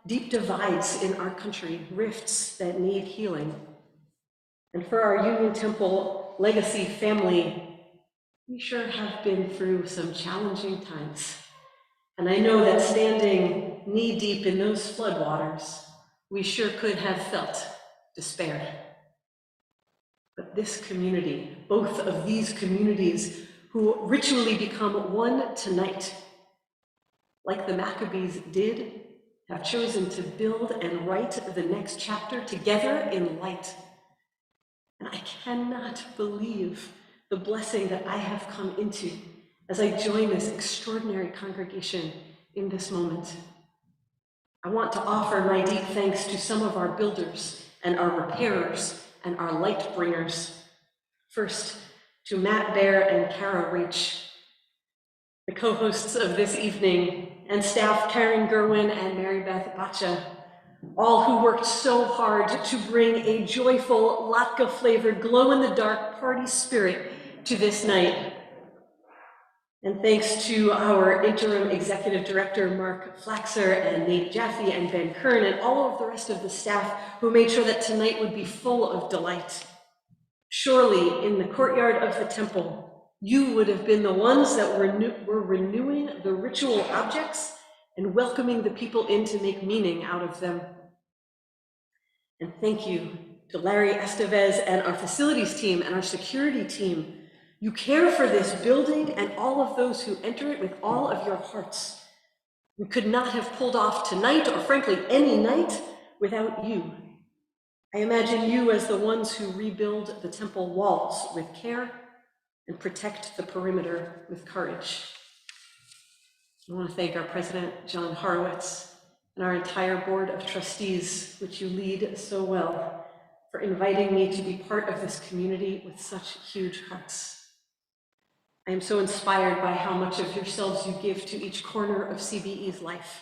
deep divides in our country, rifts that need healing. And for our Union Temple legacy family, we sure have been through some challenging times. And I know that standing knee-deep in those floodwaters, we sure could have felt despair. But this community, both of these communities, who ritually become one tonight, like the Maccabees did, have chosen to build and write the next chapter together in light. And I cannot believe the blessing that I have come into as I join this extraordinary congregation in this moment. I want to offer my deep thanks to some of our builders and our repairers and our light bringers. First, to Matt Bear and Kara Rich, the co-hosts of this evening, and staff Karen Gerwin and Mary Beth Bacha, all who worked so hard to bring a joyful, latke-flavored, glow-in-the-dark party spirit to this night. And thanks to our interim executive director, Mark Flaxer, and Nate Jaffe, and Ben Kern, and all of the rest of the staff who made sure that tonight would be full of delight. Surely, in the courtyard of the temple, you would have been the ones that were renewing the ritual objects and welcoming the people in to make meaning out of them. And thank you to Larry Estevez and our facilities team and our security team. You care for this building and all of those who enter it with all of your hearts. We could not have pulled off tonight, or frankly, any night, without you. I imagine you as the ones who rebuild the temple walls with care and protect the perimeter with courage. I want to thank our president, John Horowitz, and our entire board of trustees, which you lead so well, for inviting me to be part of this community with such huge hearts. I am so inspired by how much of yourselves you give to each corner of CBE's life.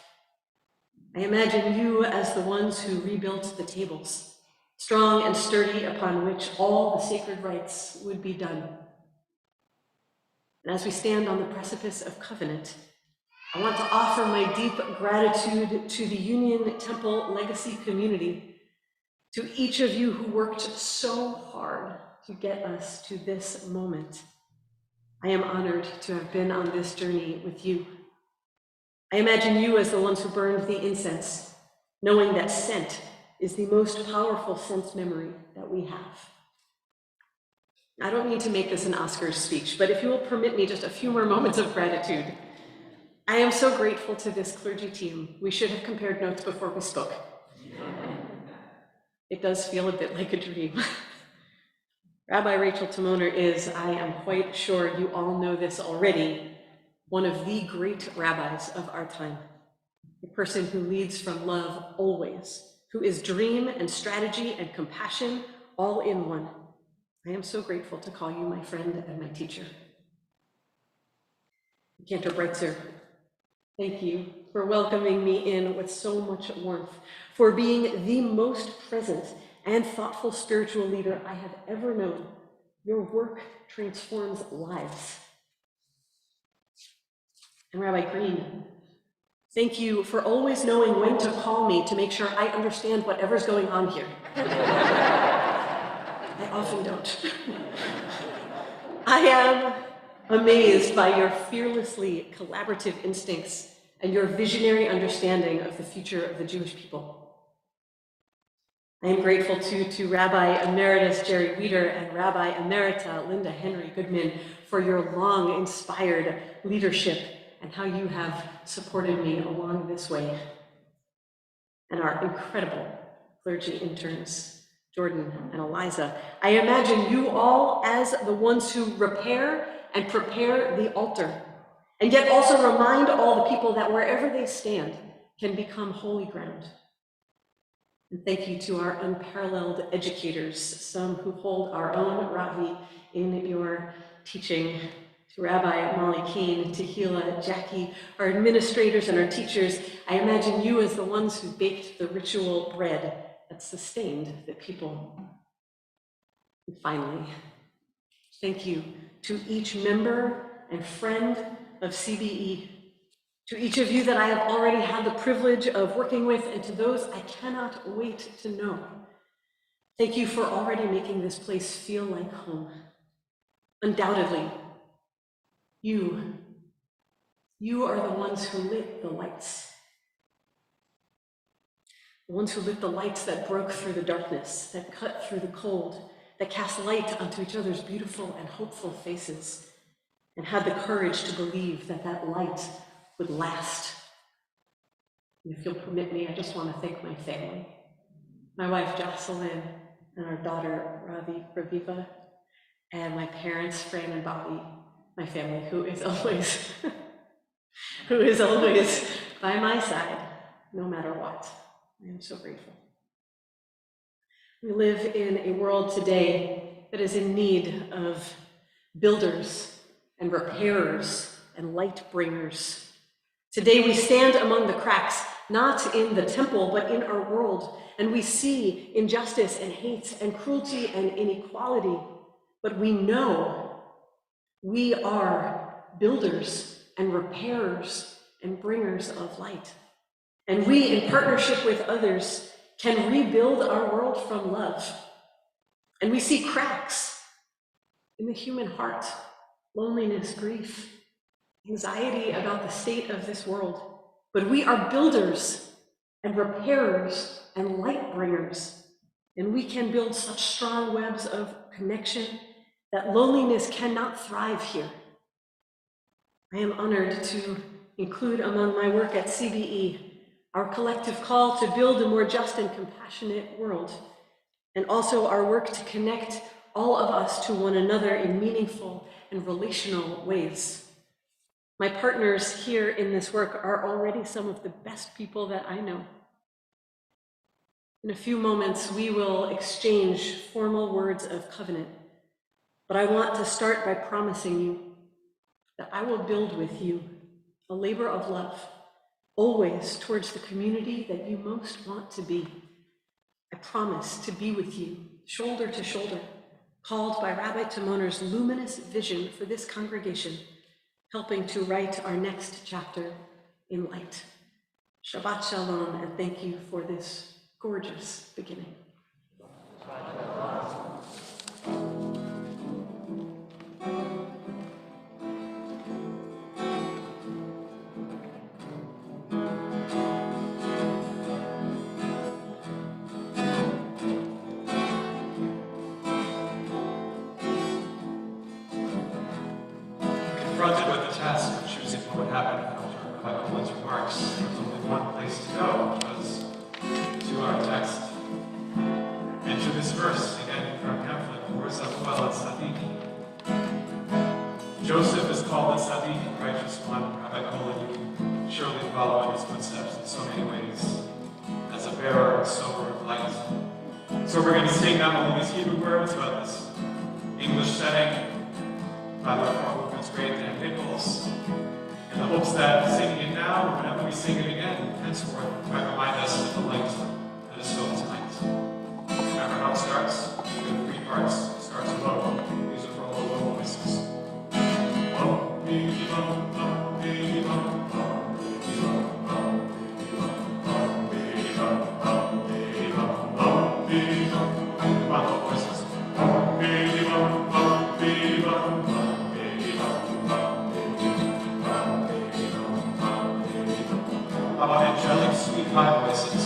I imagine you as the ones who rebuilt the tables, strong and sturdy, upon which all the sacred rites would be done. And as we stand on the precipice of covenant, I want to offer my deep gratitude to the Union Temple Legacy community, to each of you who worked so hard to get us to this moment. I am honored to have been on this journey with you. I imagine you as the ones who burned the incense, knowing that scent is the most powerful sense memory that we have. I don't need to make this an Oscars speech, but if you will permit me just a few more moments of gratitude. I am so grateful to this clergy team. We should have compared notes before we spoke. It does feel a bit like a dream. Rabbi Rachel Timoner is, I am quite sure you all know this already, one of the great rabbis of our time. a person who leads from love always, who is dream and strategy and compassion all in one. I am so grateful to call you my friend and my teacher. Cantor Breitzer, thank you for welcoming me in with so much warmth, for being the most present and thoughtful spiritual leader I have ever known. Your work transforms lives. And Rabbi Green, thank you for always knowing when to call me to make sure I understand whatever's going on here. I often don't. I am amazed by your fearlessly collaborative instincts and your visionary understanding of the future of the Jewish people. I am grateful to Rabbi Emeritus Jerry Weider and Rabbi Emerita Linda Henry Goodman for your long inspired leadership and how you have supported me along this way. And our incredible clergy interns, Jordan and Eliza. I imagine you all as the ones who repair and prepare the altar, and yet also remind all the people that wherever they stand can become holy ground. And thank you to our unparalleled educators, some who hold our own Rabbi in your teaching, to Rabbi Molly Kane, Tehila, Jackie, our administrators and our teachers. I imagine you as the ones who baked the ritual bread that sustained the people. And finally, thank you to each member and friend of CBE, to each of you that I have already had the privilege of working with, and to those I cannot wait to know. Thank you for already making this place feel like home. Undoubtedly, you are the ones who lit the lights. The ones who lit the lights that broke through the darkness, that cut through the cold, that cast light onto each other's beautiful and hopeful faces, and had the courage to believe that that light would last. And if you'll permit me, I just want to thank my family, my wife Jocelyn, and our daughter Raviva, and my parents Fran and Bobby, my family who is always by my side, no matter what. I am so grateful. We live in a world today that is in need of builders and repairers and light bringers. Today we stand among the cracks, not in the temple, but in our world, and we see injustice and hate and cruelty and inequality, but we know we are builders and repairers and bringers of light. And we, in partnership with others, can rebuild our world from love. And we see cracks in the human heart, loneliness, grief, anxiety about the state of this world. But we are builders and repairers and light bringers. And we can build such strong webs of connection that loneliness cannot thrive here. I am honored to include among my work at CBE our collective call to build a more just and compassionate world, and also our work to connect all of us to one another in meaningful and relational ways. My partners here in this work are already some of the best people that I know. In a few moments, we will exchange formal words of covenant, but I want to start by promising you that I will build with you a labor of love, always towards the community that you most want to be. I promise to be with you, shoulder to shoulder, called by Rabbi Timoner's luminous vision for this congregation, helping to write our next chapter in light. Shabbat Shalom, and thank you for this gorgeous beginning. Confronted with the task of choosing what would happen after Rabbi Kolin's remarks, there was only one place to go, which was to our text. And to this verse, again from Pamphlet, Samuel and Sadiq. Joseph is called the Sadiq, righteous one. Rabbi Kolin, you surely follow in his footsteps in so many ways, as a bearer and sower of light. So we're going to sing not only these Hebrew words, but this English setting by the Reform Movement's great Dan Nichols, in the hopes that singing it now, or whenever we sing it again, henceforth, might remind us of the light that is filled tonight. Remember how it starts? With 3 parts. It starts low. These are for all the low voices. How about angelic, sweet, high voices?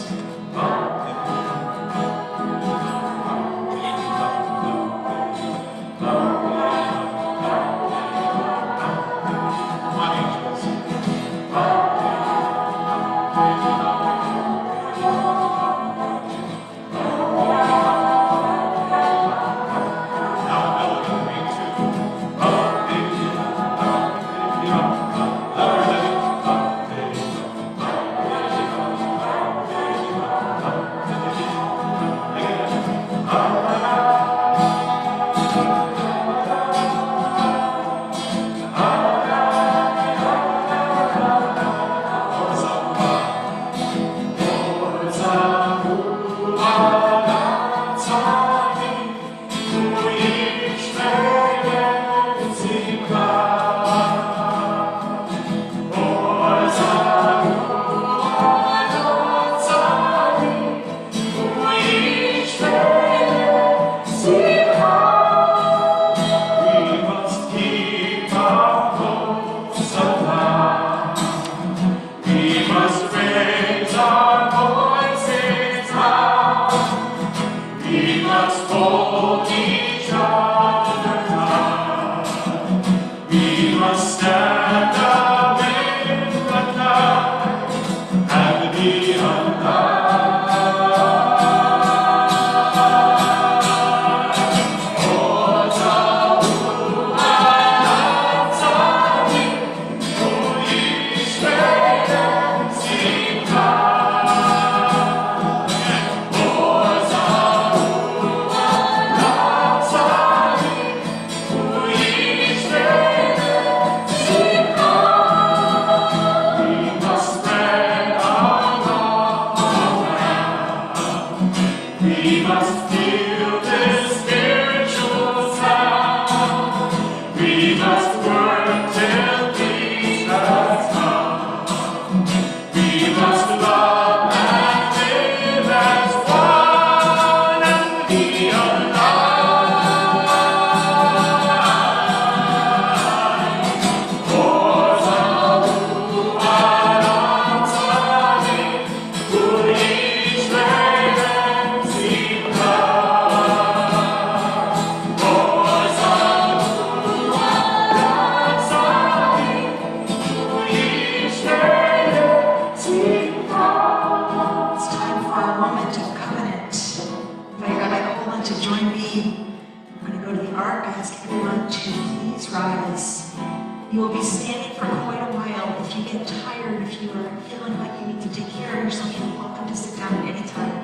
You will be standing for quite a while. If you get tired, if you are feeling like you need to take care of yourself, you're welcome to sit down at any time.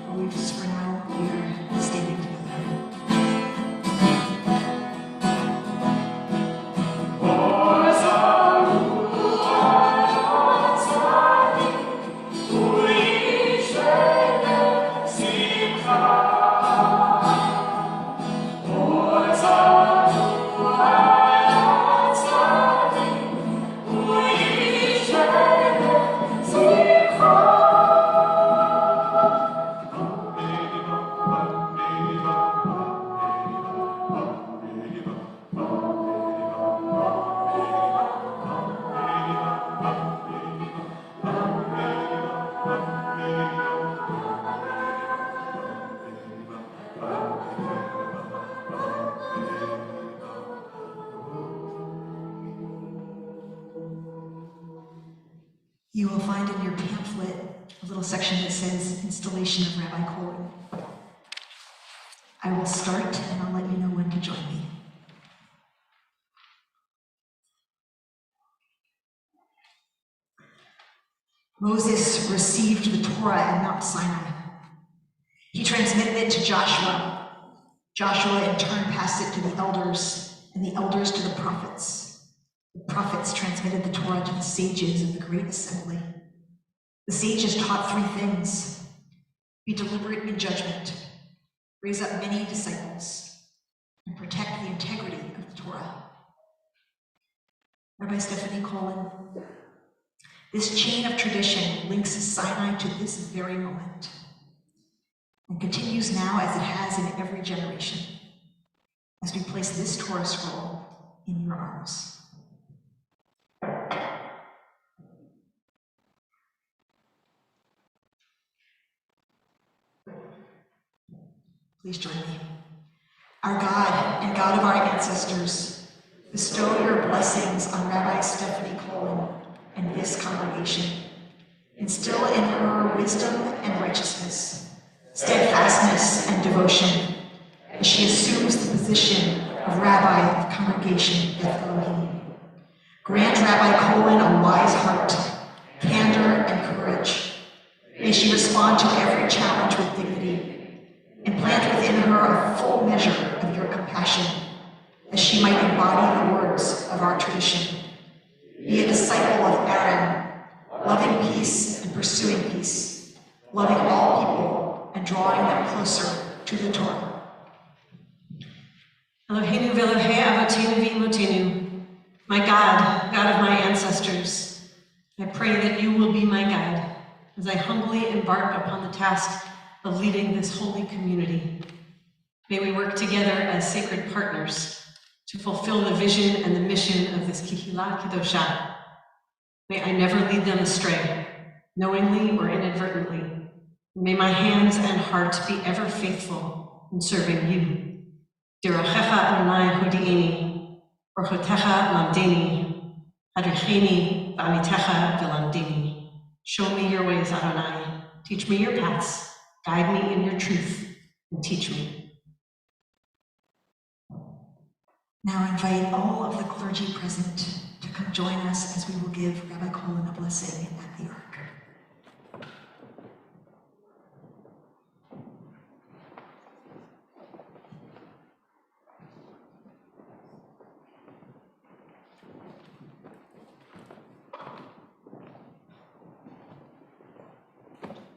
But we just, for now, we are standing together. You will find in your pamphlet a little section that says Installation of Rabbi Kolin. I will start and I'll let you know when to join me. Moses received the Torah at Mount Sinai. He transmitted it to Joshua. Joshua in turn passed it to the elders, and the elders to the prophets. The prophets transmitted the Torah to the sages of the great assembly. The sages taught three things: be deliberate in judgment, raise up many disciples, and protect the integrity of the Torah. Rabbi Stephanie Kolin, this chain of tradition links Sinai to this very moment and continues now as it has in every generation as we place this Torah scroll in your arms. Please join me. Our God and God of our ancestors, bestow your blessings on Rabbi Stephanie Kolin and this congregation. Instill in her wisdom and righteousness, steadfastness and devotion, as she assumes the position of Rabbi of Congregation Beth Elohim. Grant Rabbi Kolin a wise heart, candor, and courage. May she respond to every challenge with dignity. Implant within her a full measure of your compassion, as she might embody the words of our tradition. Be a disciple of Aaron, loving peace and pursuing peace, loving all people and drawing them closer to the Torah. Eloheinu v'Elohei avotenu v'imotenu, my God, God of my ancestors, I pray that you will be my guide as I humbly embark upon the task of leading this holy community. May we work together as sacred partners to fulfill the vision and the mission of this Kihila Kedosha. May I never lead them astray, knowingly or inadvertently. May my hands and heart be ever faithful in serving you. Dirachecha Adonai hodi'eni, orchotecha lamdeni, hadricheni v'amitecha v'lamdeni. Show me your ways, Adonai. Teach me your paths. Guide me in your truth and teach me. Now invite all of the clergy present to come join us as we will give Rabbi Kolin a blessing at the ark.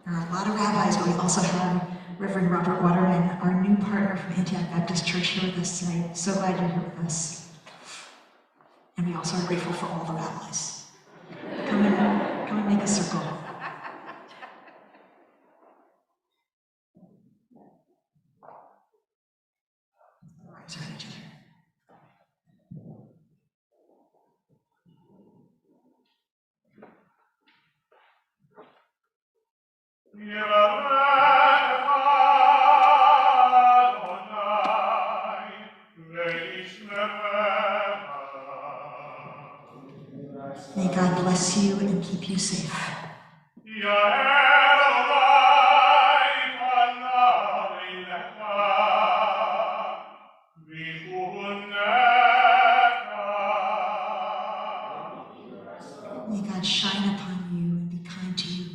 There are a lot of rabbis, but we also have Reverend Robert Waterman, our new partner from Antioch Baptist Church, here with us tonight. So glad you're here with us. And we also are grateful for all the rabbis. Come and make a circle. Arms around each other. May God bless you and keep you safe. May God shine upon you and be kind to you.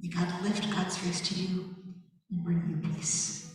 May God lift God's face to you and bring you peace.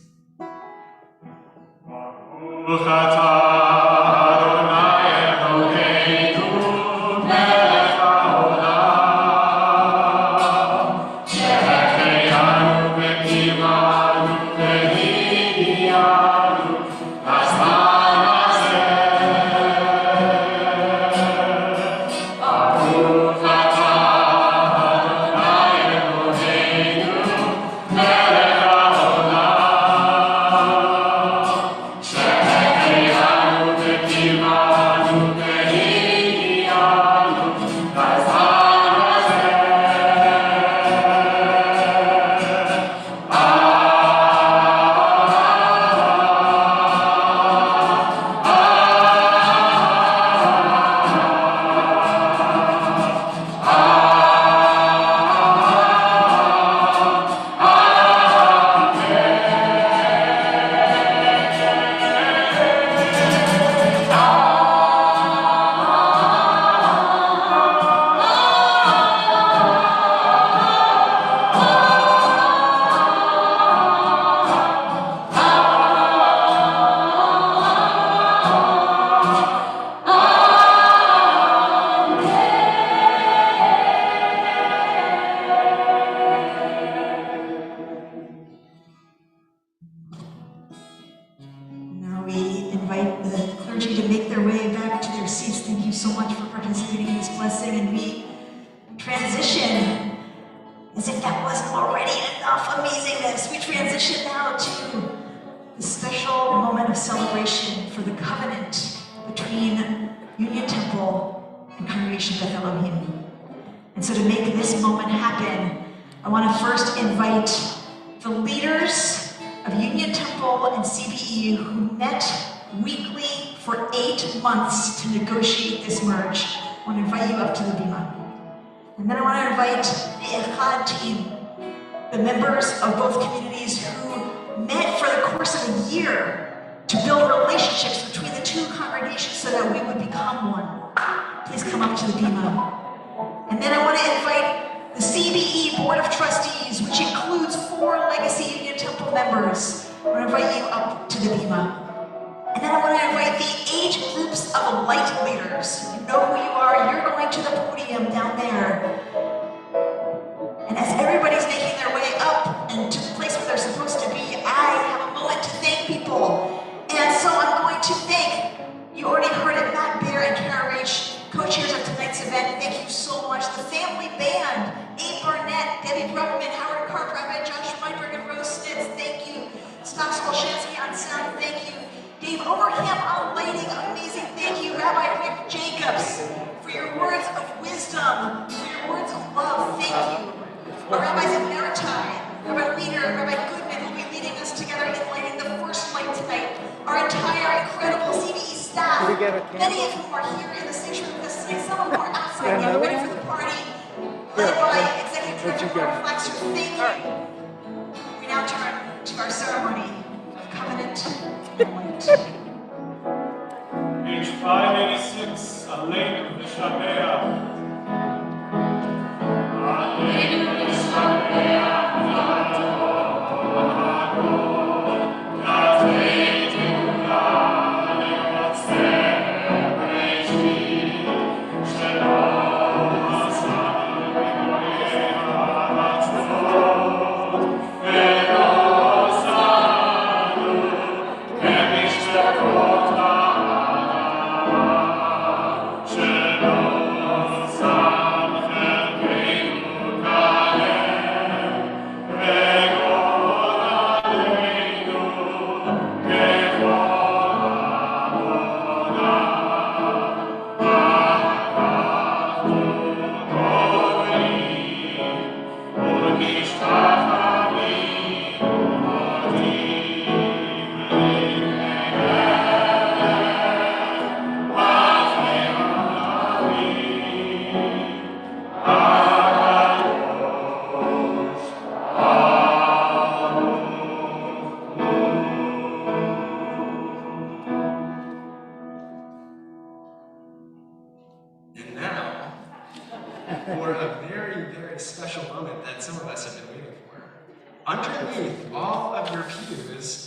eventually make their way back to their seats, thank you so much for participating in this blessing. And we transition, as if that wasn't already enough amazingness, we transition now to the special moment of celebration for the covenant between Union Temple and Congregation Beth Elohim. And so to make this moment happen, I want to first invite the leaders of Union Temple and CBE who met weekly for 8 months to negotiate this merge. I want to invite you up to the bima. And then I want to invite the Echad team, the members of both communities who met for the course of a year to build relationships between the two congregations so that we would become one. Please come up to the bima. And then I want to invite the CBE Board of Trustees, which includes 4 Legacy Union Temple members. I want to invite you up to the bima. And then I want to invite the age groups of light leaders. You know who you are. You're going to the podium down there. And as everybody's making their way up and to the place where they're supposed to be, I have a moment to thank people. And so I'm going to thank, you already heard it, Matt Bear and Kara Rach, co-chairs of tonight's event. Thank you so much. The family band, Abe Barnett, Debbie Bruckman, Howard Karp, Rabbi Josh Weinberg, and Rose Snitz. Thank you. Stocks Walshansky on sound. Thank you. Dave Overham on lighting, amazing. Thank you, Rabbi Rick Jacobs, for your words of wisdom, for your words of love. Thank you. Our rabbis of Maritai, Rabbi Reeder, and Rabbi Goodman will be leading us together in lighting the first light tonight. Our entire incredible CBE staff, many of whom are here in the sanctuary with us tonight, some of whom are outside getting ready for the party, led by Executive Director Mark Flaxer. Thank you. We now turn to our ceremony of covenant and light. Page 586, Aleinu Nishamea. Aleinu Nishamea.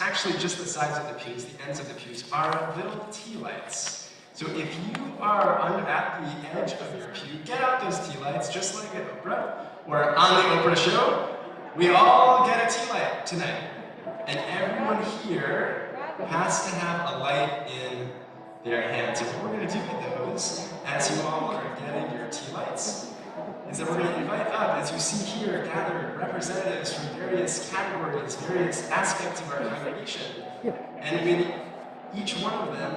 Actually, just the sides of the pews, the ends of the pews, are little tea lights. So if you are at the edge of your pew, get out those tea lights, just like at Oprah, or on the Oprah show. We all get a tea light tonight. And everyone here has to have a light in their hands. And what we're going to do with those, as you all are getting your tea lights, is that we're going to invite up, as you see here, gathered representatives from various categories, various aspects of our congregation. And when each one of them,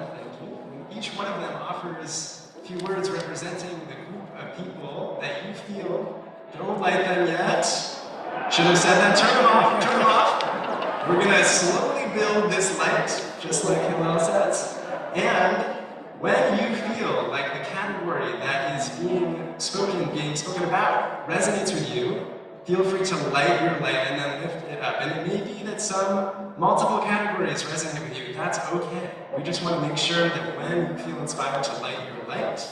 offers a few words representing the group of people that you feel don't light them yet. Should have said that, turn them off. We're going to slowly build this light, just like Hillel says. And when you feel like the category that is being spoken about resonates with you, feel free to light your light and then lift it up. And it may be that some multiple categories resonate with you. That's okay. We just want to make sure that when you feel inspired to light your light,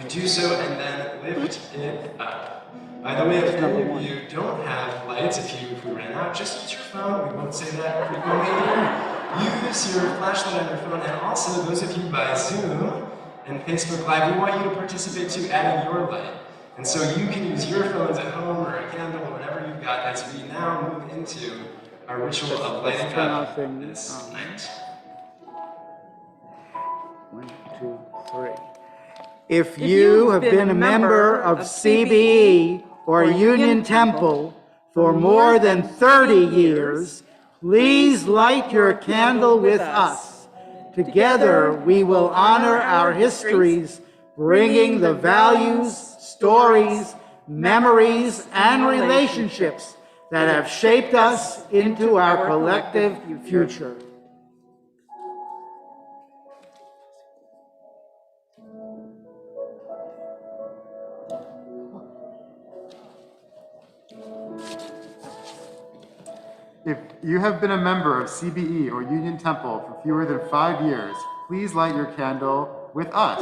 you do so and then lift it up. By the way, if any of you don't have lights, if we ran out, just use your phone. We won't say that frequently here. Use your flashlight on your phone, and also those of you by Zoom and Facebook Live, we want you to participate too, adding your light. And so you can use your phones at home or a candle or whatever you've got as we now move into our ritual of lighting up this night. 1, 2, 3. If you have been a member of CBE or Union Temple for more than 30 years, please light your candle with us. Together, we will honor our histories, bringing the values, stories, memories, and relationships that have shaped us into our collective future. If you have been a member of CBE or Union Temple for fewer than 5 years, please light your candle with us.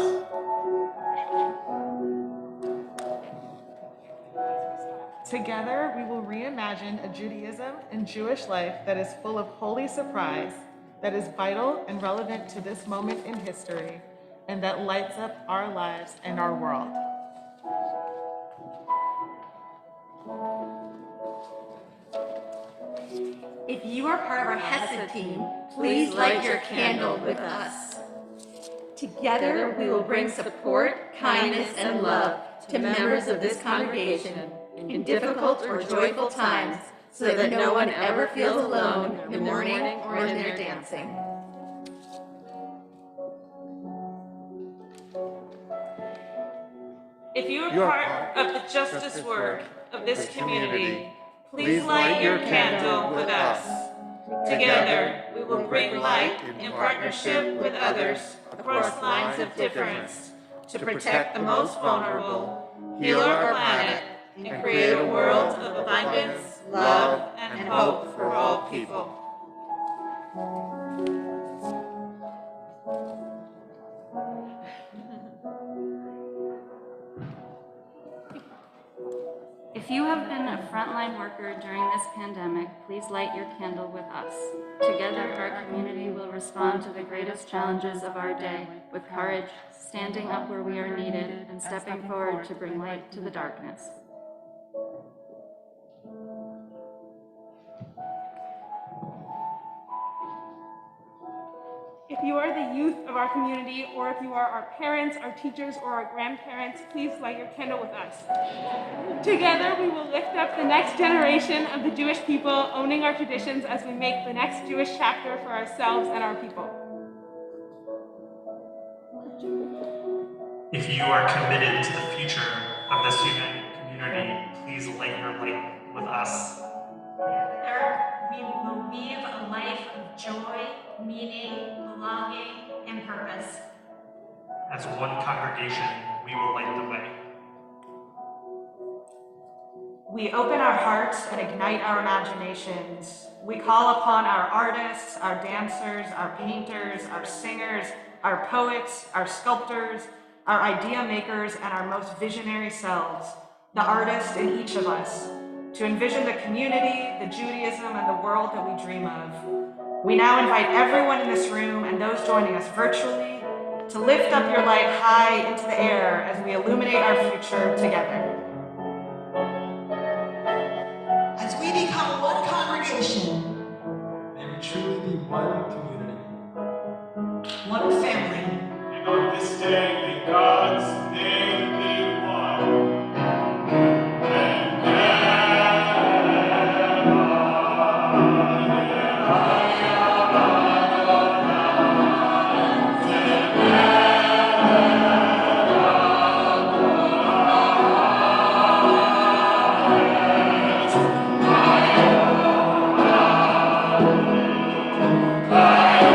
Together, we will reimagine a Judaism and Jewish life that is full of holy surprise, that is vital and relevant to this moment in history, and that lights up our lives and our world. If you are part of our Hesed team, please light your candle with us. Together, we will bring support, kindness, and love to members of this congregation in difficult or joyful times so that no one ever feels alone in the morning or in their dancing. If you are part of the justice work of this community, please light your candle with us. Together, we will bring light in partnership with others across lines of difference to protect the most vulnerable, heal our planet, and create a world of abundance, love, and hope for all people. If you have been a frontline worker during this pandemic, please light your candle with us. Together, our community will respond to the greatest challenges of our day with courage, standing up where we are needed, and stepping forward to bring light to the darkness. If you are the youth of our community, or if you are our parents, our teachers, or our grandparents, please light your candle with us. Together, we will lift up the next generation of the Jewish people, owning our traditions as we make the next Jewish chapter for ourselves and our people. If you are committed to the future of this community, please light your light with us. Together, we will weave a life of joy, meaning, belonging, and purpose. As one congregation, we will light the way. We open our hearts and ignite our imaginations. We call upon our artists, our dancers, our painters, our singers, our poets, our sculptors, our idea makers, and our most visionary selves, the artist in each of us, to envision the community, the Judaism, and the world that we dream of. We now invite everyone in this room and those joining us virtually to lift up your light high into the air as we illuminate our future together. As we become one congregation, may we truly be one community, one family. And on this day, may God's name be one. Bye.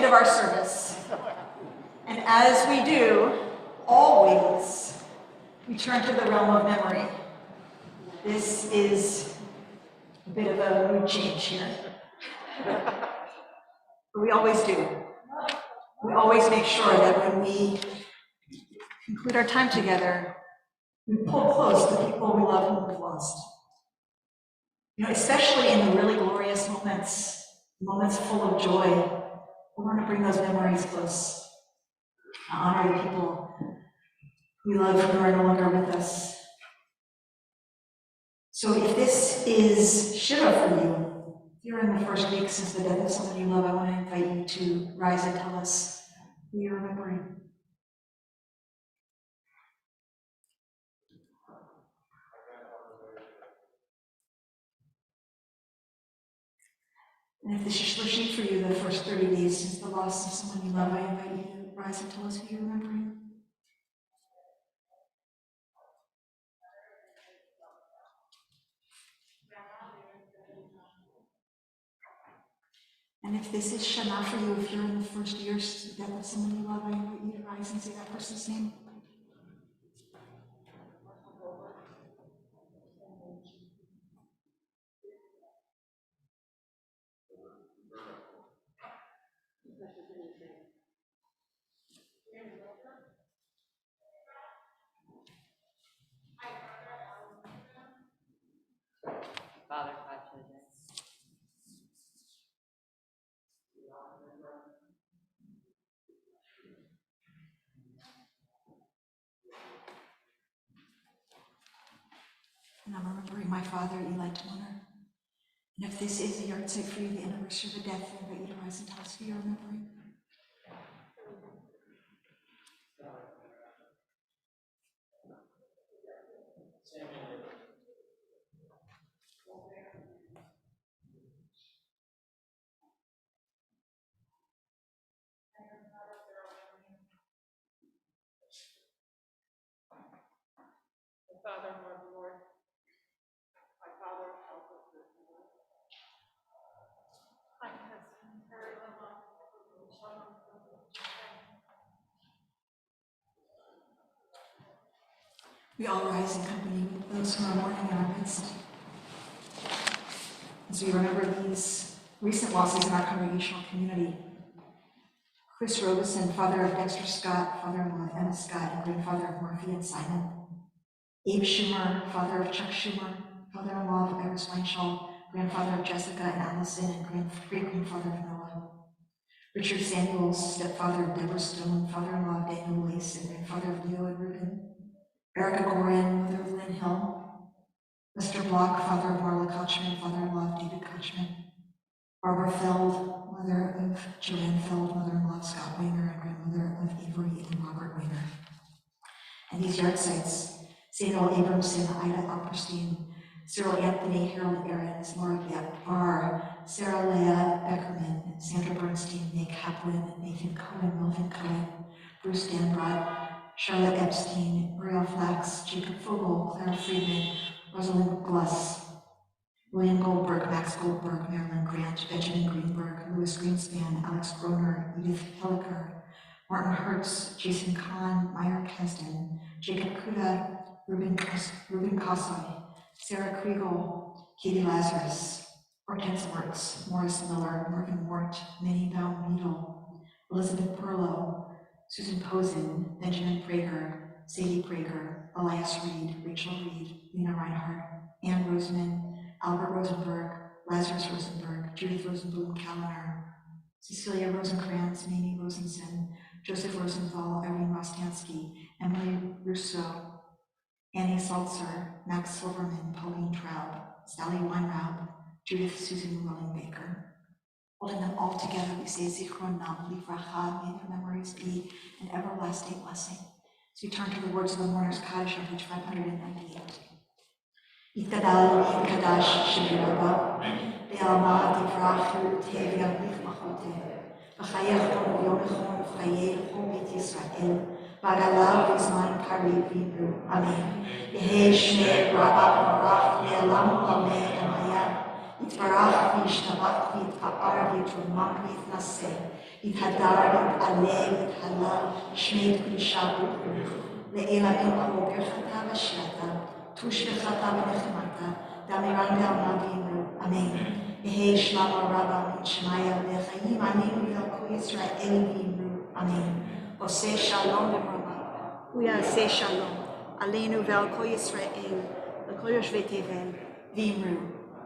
of our service. And as we do, always, we turn to the realm of memory. This is a bit of a mood change here. But we always do. We always make sure that when we conclude our time together, we pull close the people we love whom we've lost. Especially in the really glorious moments full of joy, we want to bring those memories close. Honor the people we love who are no longer with us. So if this is Shiva for you, if you're in the first week since the death of someone you love, I want to invite you to rise and tell us who you're remembering. And if this is Shloshim for you, the first 30 days since the loss of someone you love, I invite you to rise and tell us who you're remembering. And if this is Shana for you, if you're in the first year since the death of someone you love, I invite you to rise and say that person's name. Father, 5 children. And I'm remembering my father, Eli Toner. And if this is a yard site for you, the anniversary of the death, I invite you to rise and tell us who you're remembering. Father, Lord, Lord, my Father, help us this morning. My cousin, her along. We all rise in company with those who are mourning in our midst. As we remember these recent losses in our congregational community, Chris Robeson, father of Dexter Scott, father-in-law of Emma Scott, and grandfather of Murphy and Simon. Abe Schumer, father of Chuck Schumer, father-in-law of Iris Weinschall, grandfather of Jessica and Allison, and great-grandfather of Noah. Richard Samuels, stepfather of Deborah Stone, father-in-law of Daniel Lace, and grandfather of Leo and Reuben. Erica Gorin, mother of Lynn Hill. Lester Block, father of Marla Kochman, father-in-law of David Kochman. Barbara Feld, mother of Joanne Feld, mother-in-law of Scott Wenger, and grandmother of Avery and Robert Wenger. And these yard sites, Samuel Abramson, Ida Alperstein, Cyril Anthony, Harold Aarons, Laura Barr, Sarah Leah Beckerman, Sandra Bernstein, Nick Haplin, Nathan Cohen, Melvin Cohen, Bruce Danbrot, Charlotte Epstein, Ariel Flax, Jacob Fogel, Clara Friedman, Rosalind Gluss, William Goldberg, Max Goldberg, Marilyn Grant, Benjamin Greenberg, Louis Greenspan, Alex Groner, Edith Helliker, Martin Hertz, Jason Kahn, Meyer Kesden, Jacob Kuda, Ruben Kossoy, Sarah Kriegel, Katie Lazarus, Hortense Works, Morris Miller, Morgan Mort, Minnie Baum Needle, Elizabeth Perlow, Susan Posen, Benjamin Prager, Sadie Prager, Elias Reed, Rachel Reed, Lena Reinhardt, Ann Roseman, Albert Rosenberg, Lazarus Rosenberg, Judith Rosenblum Callender, Cecilia Rosenkrantz, Mamie Rosenson, Joseph Rosenthal, Irene Rostansky, Emily Rousseau, Annie Salzer, Max Silverman, Pauline Traub, Sally Weinraub, Judith Susan Welling-Baker. Holding them all together, we say Zichron Nam Livracha, may their memories be an everlasting blessing. So we turn to the words of the Mourner's Kaddish on page 598. Yitadal Yitadash Shemiraба, Be'alma Divrach Tev Yamlich Machote, V'chayechon V'yomechon V'chayel Chol Beit Yisrael, V'agalav V'zman Karib V'imru. Amen. Yehe Shmei Rabba Barach Le'elam Lameh Amayah. יתברך וישתבח ויתפאר ויתרומם ויתנשא, יתהדר ויתעלה ויתהלל, שמי קדושה ברוך לאל אלוהינו ברכתה ושלתה, תושבחתה ונחמתה, דמירן דעלמא ואמרו, אמן. יהי שלום הרבה מן שמיה לחיים עננו ולכל ישראל ואמרו, אמן. עושה שלום במרומיו, הוא יעשה שלום עלינו ועל כל ישראל, לכל יושבי תבל, ואמרו,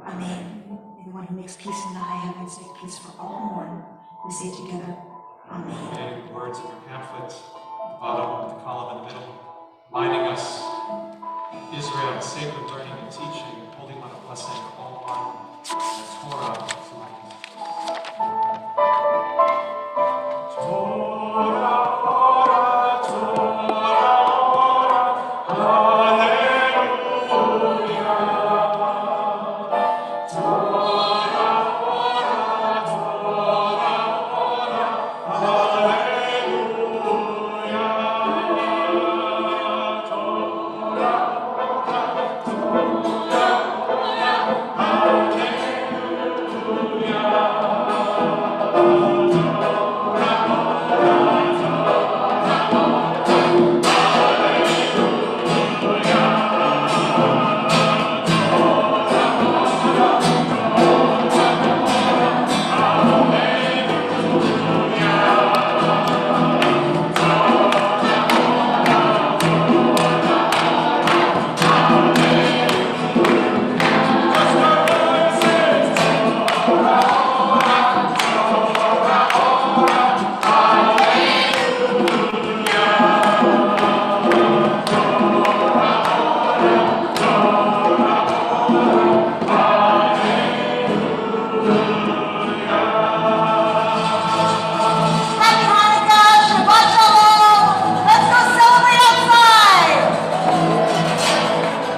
amen. May the one who makes peace in the high heavens make peace for all who mourn. We say together, amen. May the words of your pamphlet, the bottom with the column in the middle, reminding us Israel's sacred learning and teaching, holding on a blessing all on the Torah,